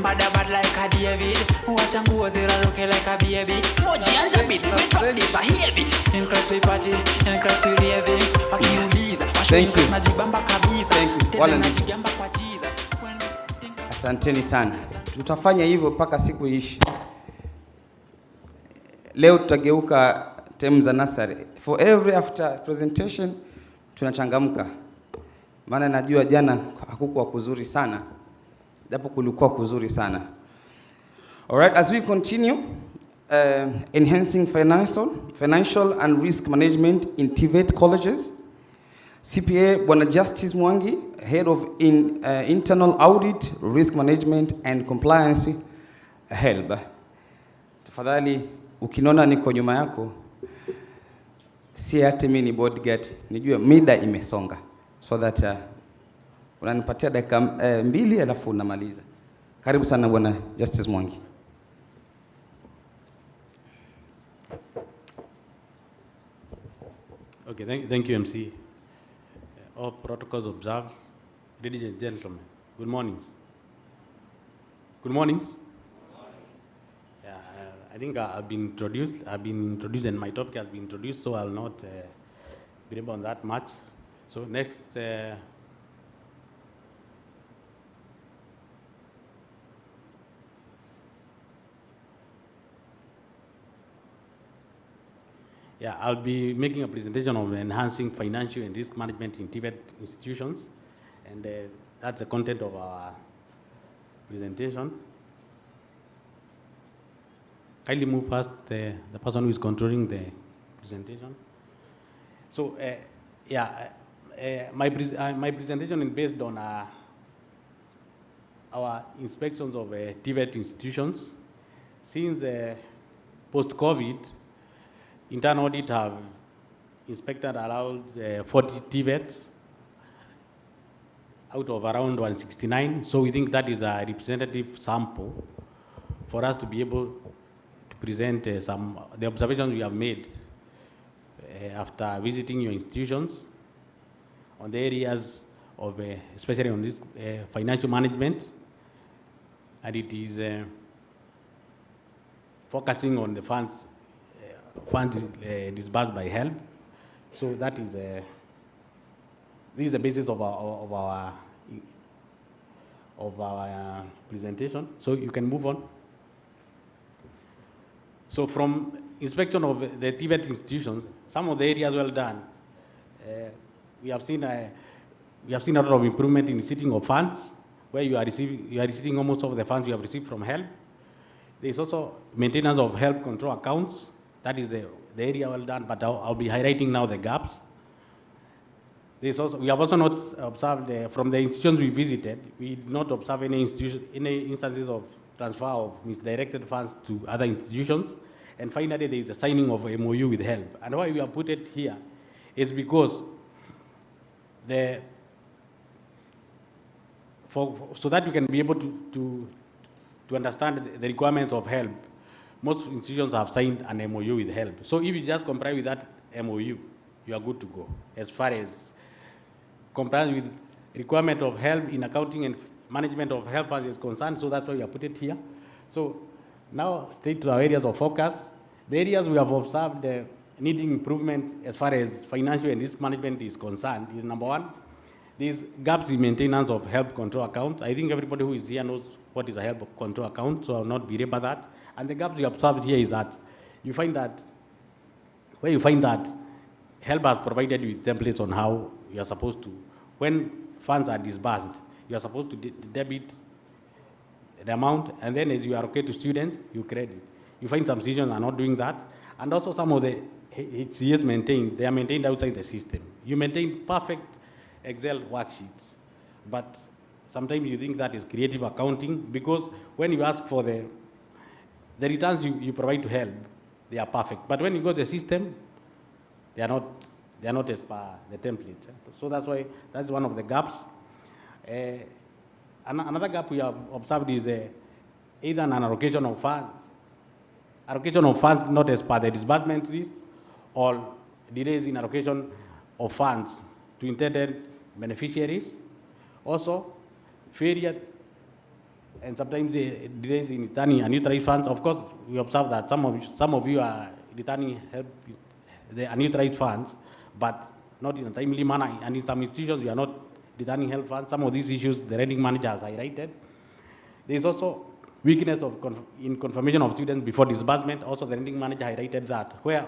Bad like a David, watch and go zero look like a baby. Moji and Jabby, we drop this a heavy. In classy party, in classy raving. Thank you. Asanteni sana. Tutafanya hivyo mpaka siku ishi. Leo tutageuka term za nursery. For every after presentation tunachangamka. Maana najua jana hakukuwa kuzuri sana. Japo kulikuwa kuzuri sana. All right, as we continue enhancing financial and risk management in TVET colleges, CPA Bwana Justice Mwangi, Head of Internal Audit, Risk Management and Compliance, HELB. Tafadhali ukinona niko nyuma yako, si ati mimi ni bodyguard, nijue mida imesonga, so that unanipatia dakika 2 alafu unamaliza. Karibu sana Bwana Justice Mwangi. Okay, thank you, MC. All protocols observed. Ladies and gentlemen, good mornings. Good mornings. Yeah, I think I've been introduced, and my topic has been introduced, so I'll not be on that much. So next. Yeah, I'll be making a presentation of enhancing financial and risk management in TVET institutions, and that's the content of our presentation. Kindly move first, the person who is controlling the presentation. So, my presentation is based on our inspections of TVET institutions. Since post-COVID, internal audit have inspected around 40 TVETs out of around 169. So we think that is a representative sample for us to be able to present the observations we have made after visiting your institutions on the areas of, especially on this financial management, and it is focusing on the funds disbursed by HELB. So that is this is the basis of our presentation. So you can move on. So from inspection of the TVET institutions, some of the areas well done. We have seen a lot of improvement in receiving of funds, where you are receiving almost all of the funds you have received from HELB. There is also maintenance of HELB control accounts, That is the area well done, but I'll be highlighting now the gaps. We have also not observed, from the institutions we visited, we did not observe any instances of transfer of misdirected funds to other institutions. And finally, there is the signing of a MOU with HELB. And why we have put it here is because so that you can be able to understand the requirements of HELB, most institutions have signed an MOU with HELB. So if you just comply with that MOU, you are good to go as far as compliance with requirement of HELB in accounting and management of HELB funds is concerned. So that's why we have put it here. So now straight to our areas of focus. The areas we have observed needing improvement as far as financial and risk management is concerned is number one, these gaps in maintenance of HELB control accounts. I think everybody who is here knows what is a HELB control account, so I will not belabor that. And the gaps we observed here is that you find that, where you find that HELB has provided you with templates on how you are supposed to, when funds are disbursed, you are supposed to debit the amount, and then as you allocate to students, you credit. You find some institutions are not doing that, and also some of the HCS maintained, they are maintained outside the system. You maintain perfect Excel worksheets, but sometimes you think that is creative accounting, because when you ask for the returns you provide to HELB, they are perfect. But when you go to the system, they are not as per the template. So that's why that's one of the gaps. Another gap we have observed is either an allocation of funds not as per the disbursement list, or delays in allocation of funds to intended beneficiaries. Also, failure and sometimes the delays in returning unutilized funds. Of course, we observe that some of you are returning the unutilized funds, but not in a timely manner. And in some institutions, we are not returning HELB funds. Some of these issues the lending manager has highlighted. There is also weakness in confirmation of students before disbursement. Also, the lending manager highlighted that, where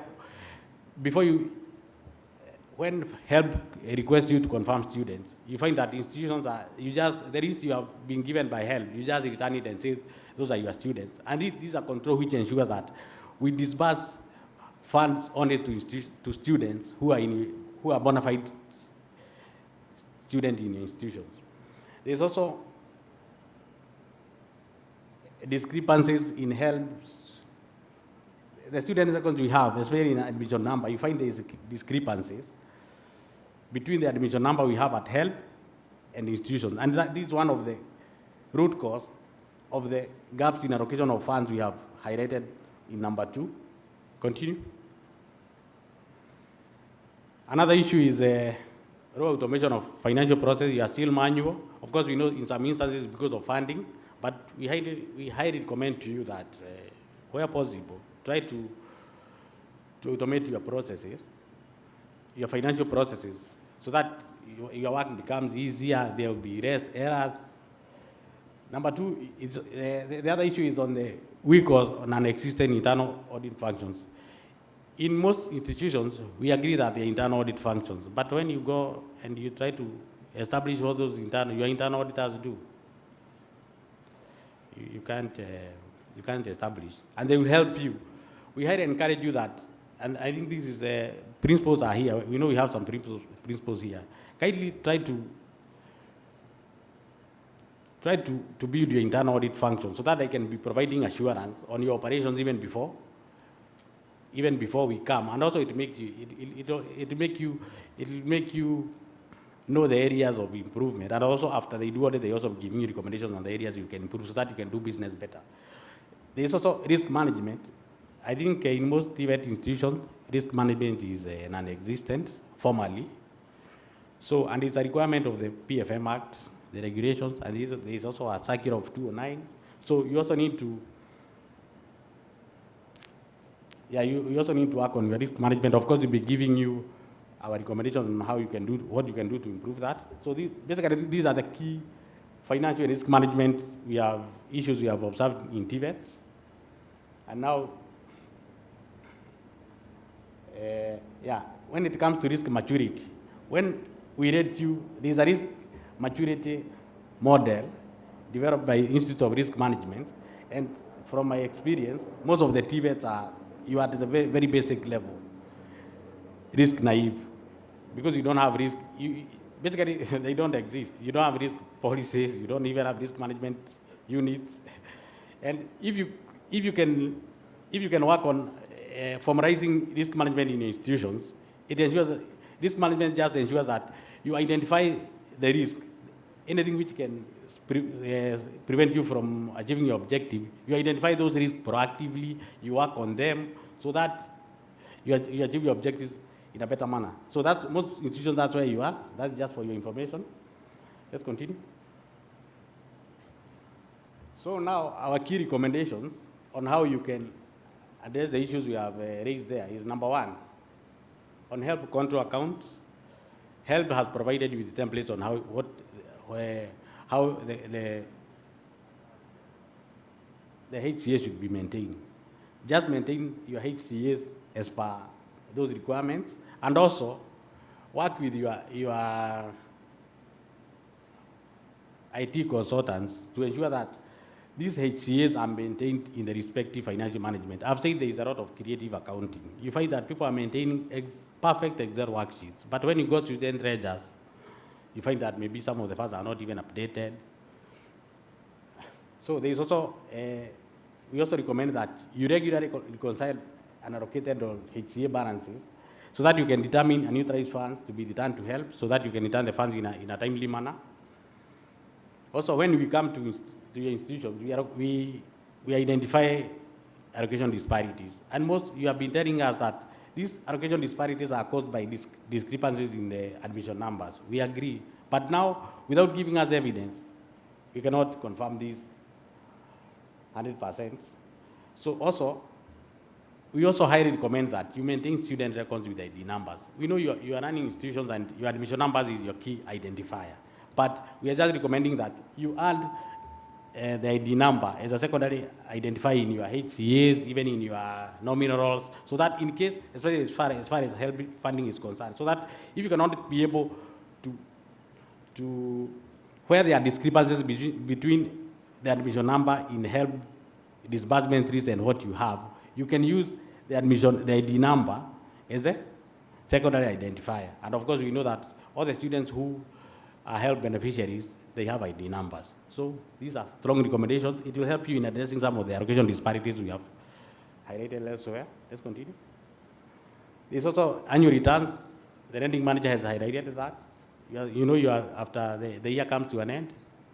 when HELB requests you to confirm students, you find that institutions the list you have been given by HELB, you just return it and say those are your students. And these are controls which ensure that we disburse funds only to students who are bona fide students in institutions. There's also discrepancies in HELB's. The student records we have, especially in admission number, you find these discrepancies between the admission number we have at HELB and institutions. And this is one of the root cause of the gaps in allocation of funds we have highlighted in number 2. Continue. Another issue is raw automation of financial process. You are still manual. Of course, we know in some instances because of funding, but we highly recommend to you that where possible, try to automate your processes, your financial processes, so that your work becomes easier, there will be less errors. Number 2, the other issue is on the weak or non-existent internal audit functions. In most institutions, we agree that the internal audit functions, but when you go and you try to establish what those your internal auditors do, you can't establish, and they will help you. We highly encourage you that, and I think this is principles are here. We know we have some principles here. Kindly try to build your internal audit function so that they can be providing assurance on your operations even before we come, and also it will make you know the areas of improvement, and also after they do audit, they also give you recommendations on the areas you can improve so that you can do business better. There is also risk management. I think in most TVET institutions, risk management is non-existent formally. So, and it's a requirement of the PFM Act, the regulations, and there is also a circular of 209. So you also need to, you also need to work on your risk management. Of course, we'll be giving you our recommendations on how you can do, what you can do to improve that. So basically, these are the key financial and risk management issues we have observed in TVET. And now, when it comes to risk maturity, when we read you, there's a risk maturity model developed by Institute of Risk Management, and from my experience, most of the TVETs are you are at the very basic level, risk naive, because you don't have risk. Basically, they don't exist. You don't have risk policies. You don't even have risk management units. And if you can work on formalizing risk management in institutions, it ensures that risk management just ensures that you identify the risk, anything which can prevent you from achieving your objective. You identify those risks proactively. You work on them so that you achieve your objectives in a better manner. So that's most institutions, that's where you are. That's just for your information. Let's continue. So now our key recommendations on how you can address the issues we have raised there is number one, on HELB control accounts. HELB has provided you with templates on how the HCA should be maintained. Just maintain your HCAs as per those requirements, and also work with your IT consultants to ensure that these HCAs are maintained in the respective financial management. I've said there is a lot of creative accounting. You find that people are maintaining perfect Excel worksheets, but when you go to the ledgers, you find that maybe some of the files are not even updated. So there is also, we also recommend that you regularly reconcile unallocated or HCA balances so that you can determine unutilized funds to be returned to HELB, so that you can return the funds in a timely manner. Also, when we come to your institutions, we identify allocation disparities. And you have been telling us that these allocation disparities are caused by discrepancies in the admission numbers. We agree. But now, without giving us evidence, we cannot confirm these 100%. So also, we also highly recommend that you maintain student records with ID numbers. We know you are running institutions and your admission numbers is your key identifier. But we are just recommending that you add the ID number as a secondary identifier in your HCAs, even in your nominal rolls, so that in case, especially as far as HELB funding is concerned, so that if you cannot be able to where there are discrepancies between the admission number in HELB disbursement list and what you have, you can use the ID number as a secondary identifier. And of course, we know that all the students who are HELB beneficiaries, they have ID numbers. So these are strong recommendations. It will help you in addressing some of the allocation disparities we have highlighted elsewhere. Let's continue. There's also annual returns. The lending manager has highlighted that. You know, after the year comes to an end,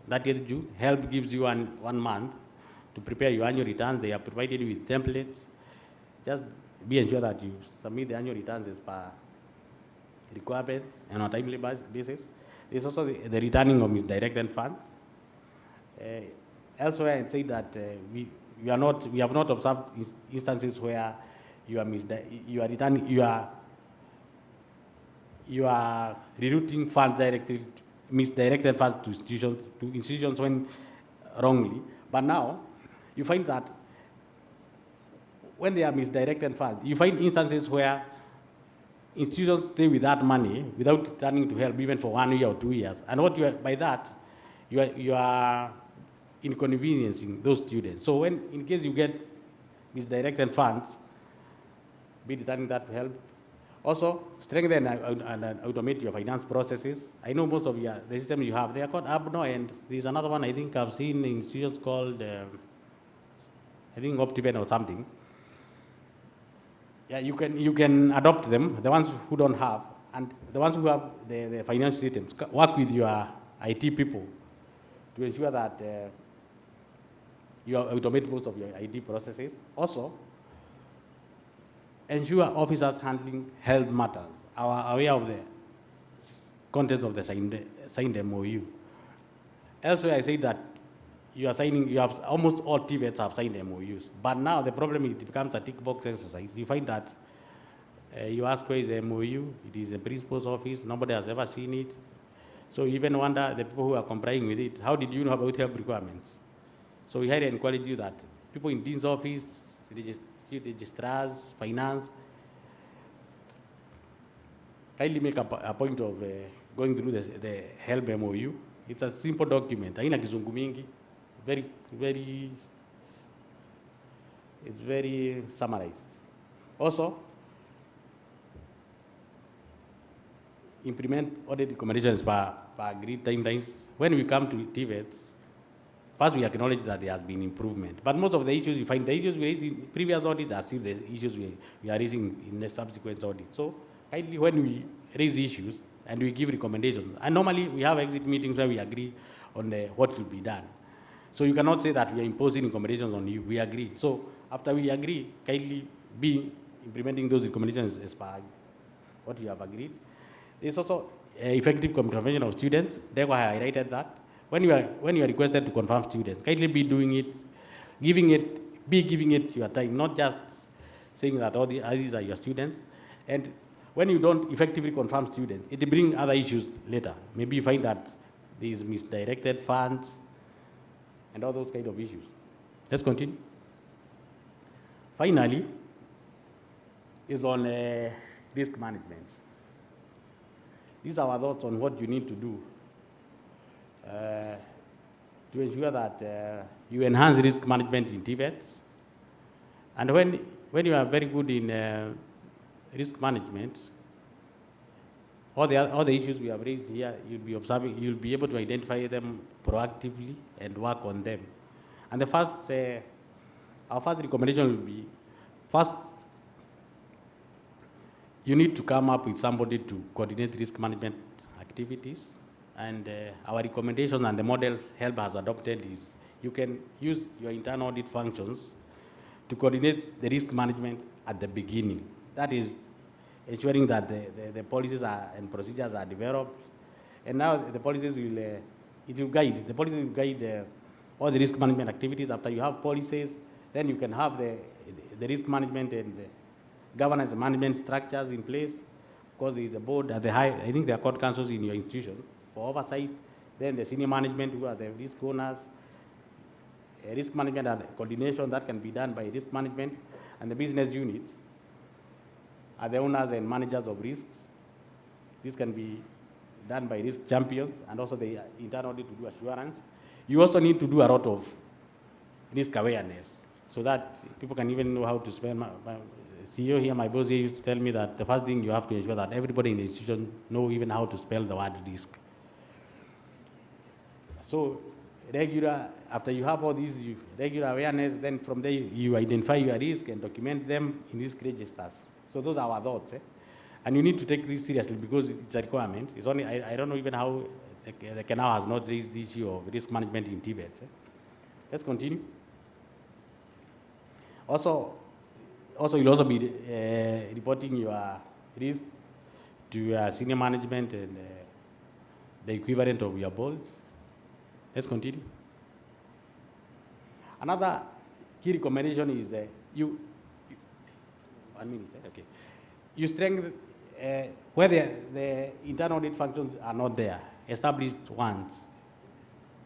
30th June, HELB gives you 1 month to prepare your annual returns. They are provided you with templates. Just be ensured that you submit the annual returns as per requirements and on a timely basis. There's also the returning of misdirected funds. Elsewhere, I say that we have not observed instances where you are rerouting funds directly, misdirected funds to institutions when wrongly. But now, you find that when they are misdirected funds, you find instances where institutions stay with that money without turning to HELB even for 1 year or 2 years. And by that, you are inconveniencing those students. So when, in case you get misdirected funds, be returning that to HELB. Also, strengthen and automate your finance processes. I know most of the systems you have, they are called ABNO, and there's another one I think I've seen in institutions called, I think TVET or something. Yeah, you can adopt them, the ones who don't have, and the ones who have the financial systems, work with your IT people to ensure that you automate most of your IT processes. Also, ensure officers handling HELB matters are aware of the contents of the signed MOU. Elsewhere, I say that almost all TVETs have signed MOUs, but now the problem is it becomes a tick box exercise. You find that you ask where is the MOU, it is the principal's office, nobody has ever seen it. So you even wonder the people who are complying with it, how did you know about HELB requirements? So we highly encourage you that people in Dean's office, registrars, finance, kindly make a point of going through the HELB MOU. It's a simple document. Haina kizungu mingi. It's very summarized. Also, implement audit recommendations per agreed timelines. When we come to TVET, first we acknowledge that there has been improvement. But most of the issues we find, the issues we raised in previous audits are still the issues we are raising in the subsequent audit. So kindly when we raise issues and we give recommendations, and normally we have exit meetings where we agree on what should be done. So you cannot say that we are imposing recommendations on you, we agree. So after we agree, kindly be implementing those recommendations as per what you have agreed. There's also effective intervention of students. Therefore, I highlighted that. When you are requested to confirm students, kindly be doing it, giving it your time, not just saying that all these are your students. And when you don't effectively confirm students, it will bring other issues later. Maybe you find that there is misdirected funds and all those kind of issues. Let's continue. Finally, is on risk management. These are our thoughts on what you need to do to ensure that you enhance risk management in TVET. And when you are very good in risk management, all the issues we have raised here, you'll be able to identify them proactively and work on them. And our first recommendation will be, first, you need to come up with somebody to coordinate risk management activities. And our recommendation and the model HELB has adopted is you can use your internal audit functions to coordinate the risk management at the beginning. That is ensuring that the policies and procedures are developed. And now the policies will guide all the risk management activities. After you have policies, then you can have the risk management and the governance and management structures in place. Of course, there is a board at the high, I think there are court councils in your institution for oversight. Then the senior management who are the risk owners. Risk management and coordination that can be done by risk management, and the business units are the owners and managers of risks. This can be done by risk champions and also the internal audit to do assurance. You also need to do a lot of risk awareness so that people can even know how to spell. My CEO here, my boss here used to tell me that the first thing you have to ensure that everybody in the institution know even how to spell the word risk. So after you have all these regular awareness, then from there you identify your risk and document them in risk registers. So those are our thoughts. And you need to take this seriously because it's a requirement. It's only, I don't know even how the canal has not raised the issue of risk management in TVET. Let's continue. Also you'll also be reporting your risk to your senior management and the equivalent of your board. Let's continue. Another key recommendation is you 1 minute, okay. You strengthen where the internal audit functions are not there, established ones.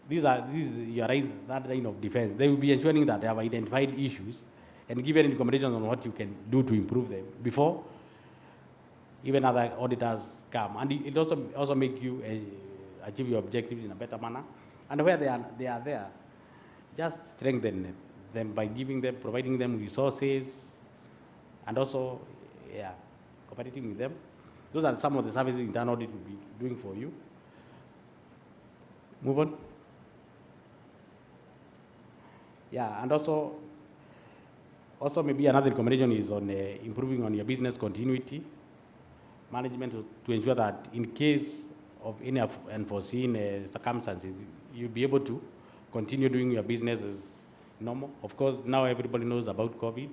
These are that line of defense. They will be ensuring that they have identified issues and given recommendations on what you can do to improve them before even other auditors come. And it also make you achieve your objectives in a better manner. And where they are there, just strengthen them by providing them resources, and also, cooperating with them. Those are some of the services internal audit will be doing for you. Move on. And also maybe another recommendation is on improving on your business continuity management to ensure that in case of any unforeseen circumstances, you'll be able to continue doing your business as normal. Of course, now everybody knows about COVID.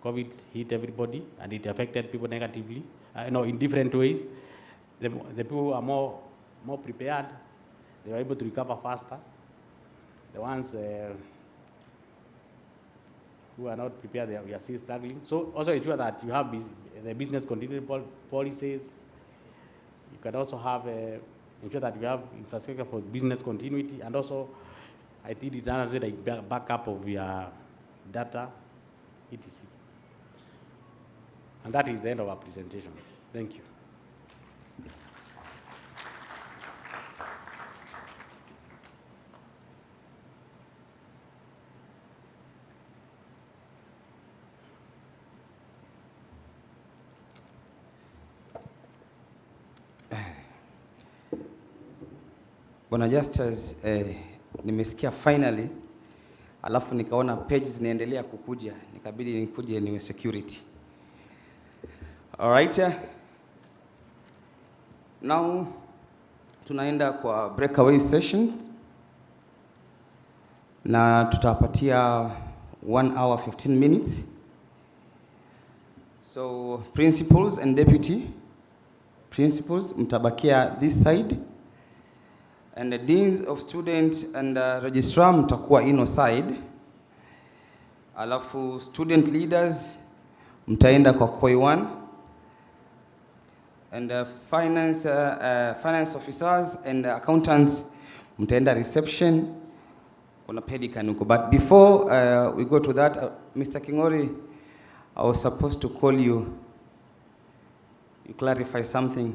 COVID hit everybody, and it affected people negatively, in different ways. The people who are more prepared, they were able to recover faster. The ones who are not prepared, we are still struggling. So also ensure that you have the business continuity policies. You can also have ensure that you have infrastructure for business continuity, and also I think it's another like backup of your data, etc. And that is the end of our presentation. Thank you. Bwana Justus, nimesikia finally, alafu nikaona pages zinaendelea kukuja, nikabidi nikuje niwe security. Alright. Now tunaenda kwa breakaway sessions na tutapatia 1 hour 15 minutes. So principals and deputy principals mtabakia this side, and the deans of student and registrar mtakuwa ino side, alafu student leaders mtaenda kwa koi 1, and finance officers and accountants mtaenda reception. Kuna pelican huko. But before we go to that, Mr. Kingori, I was supposed to call you. You clarify something.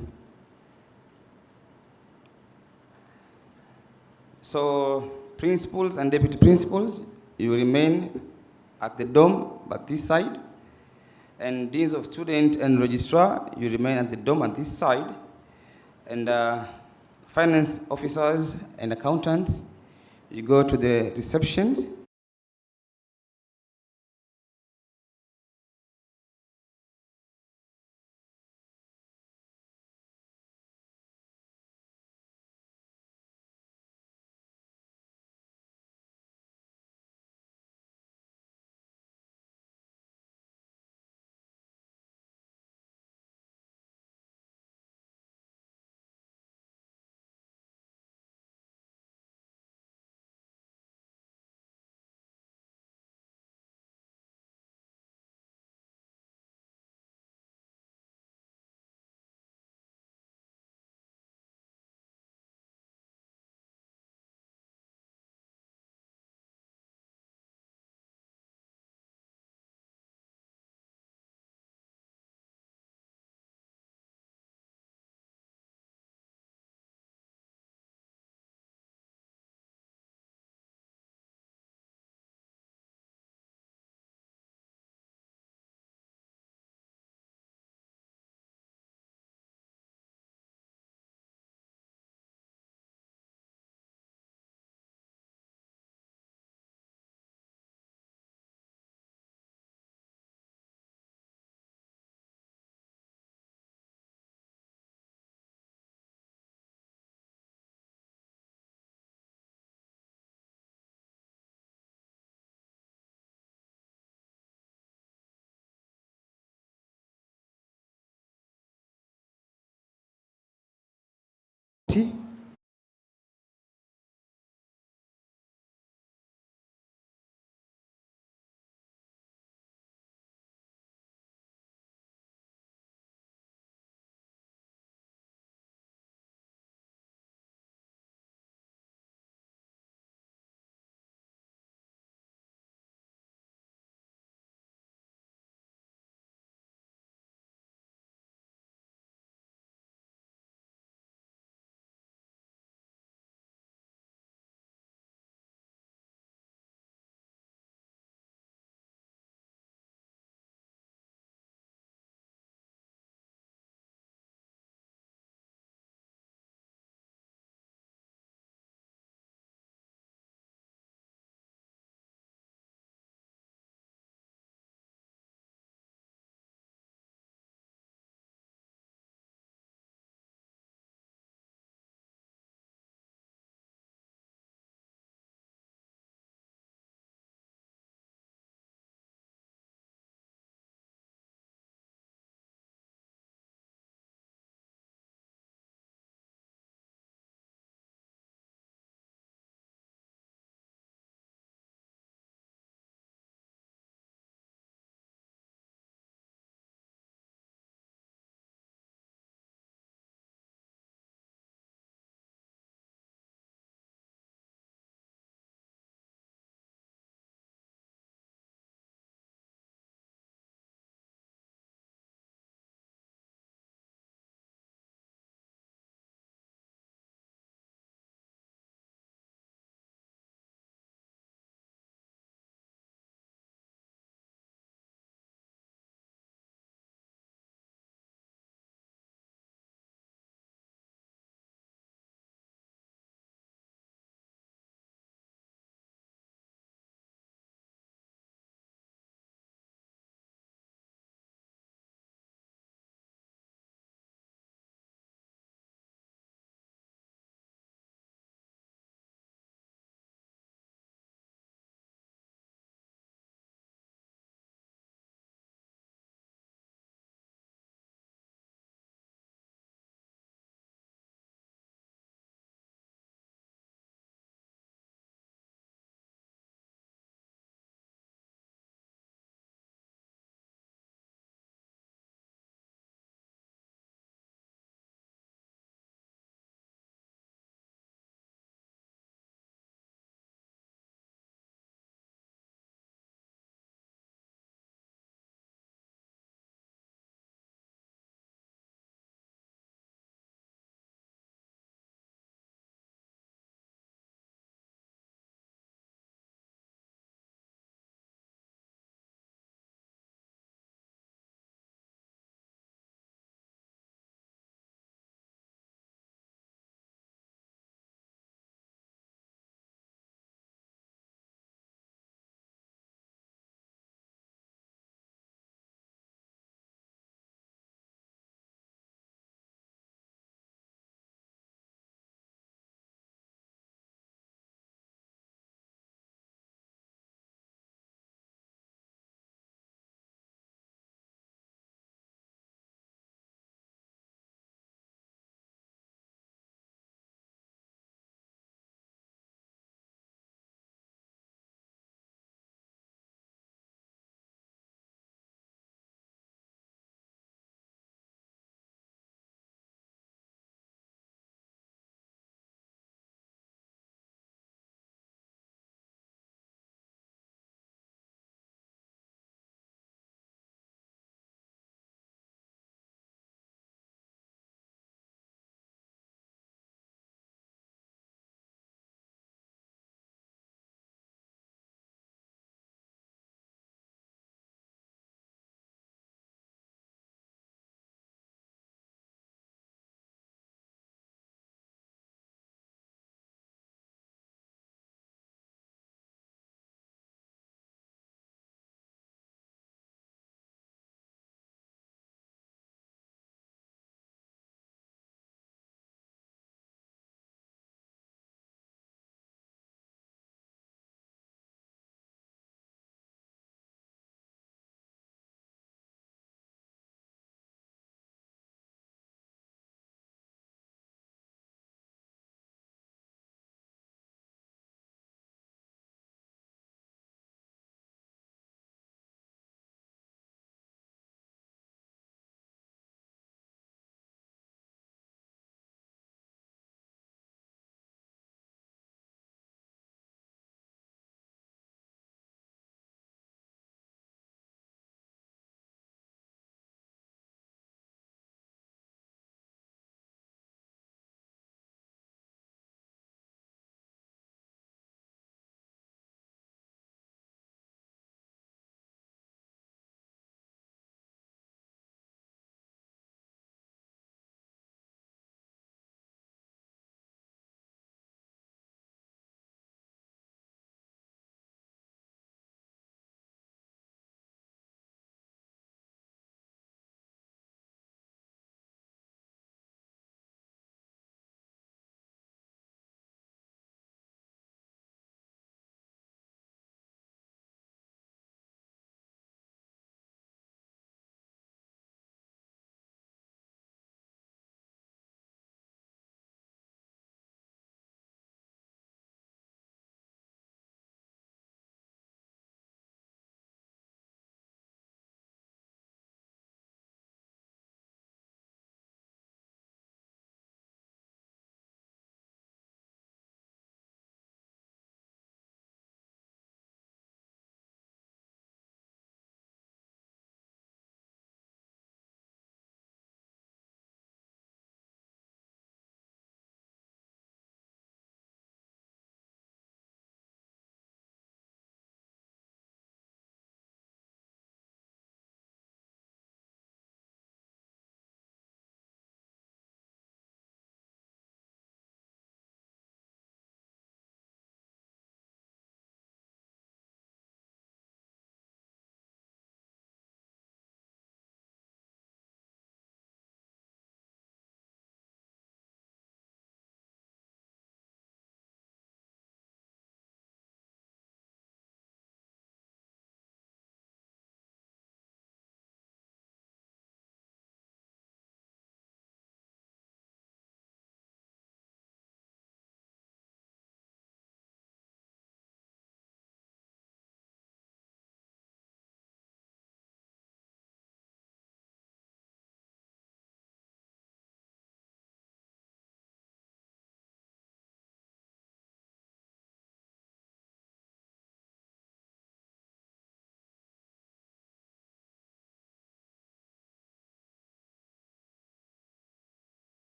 So principals and deputy principals, you remain at the dome, but this side. And deans of student and registrar, you remain at the dome at this side. And finance officers and accountants, you go to the receptions.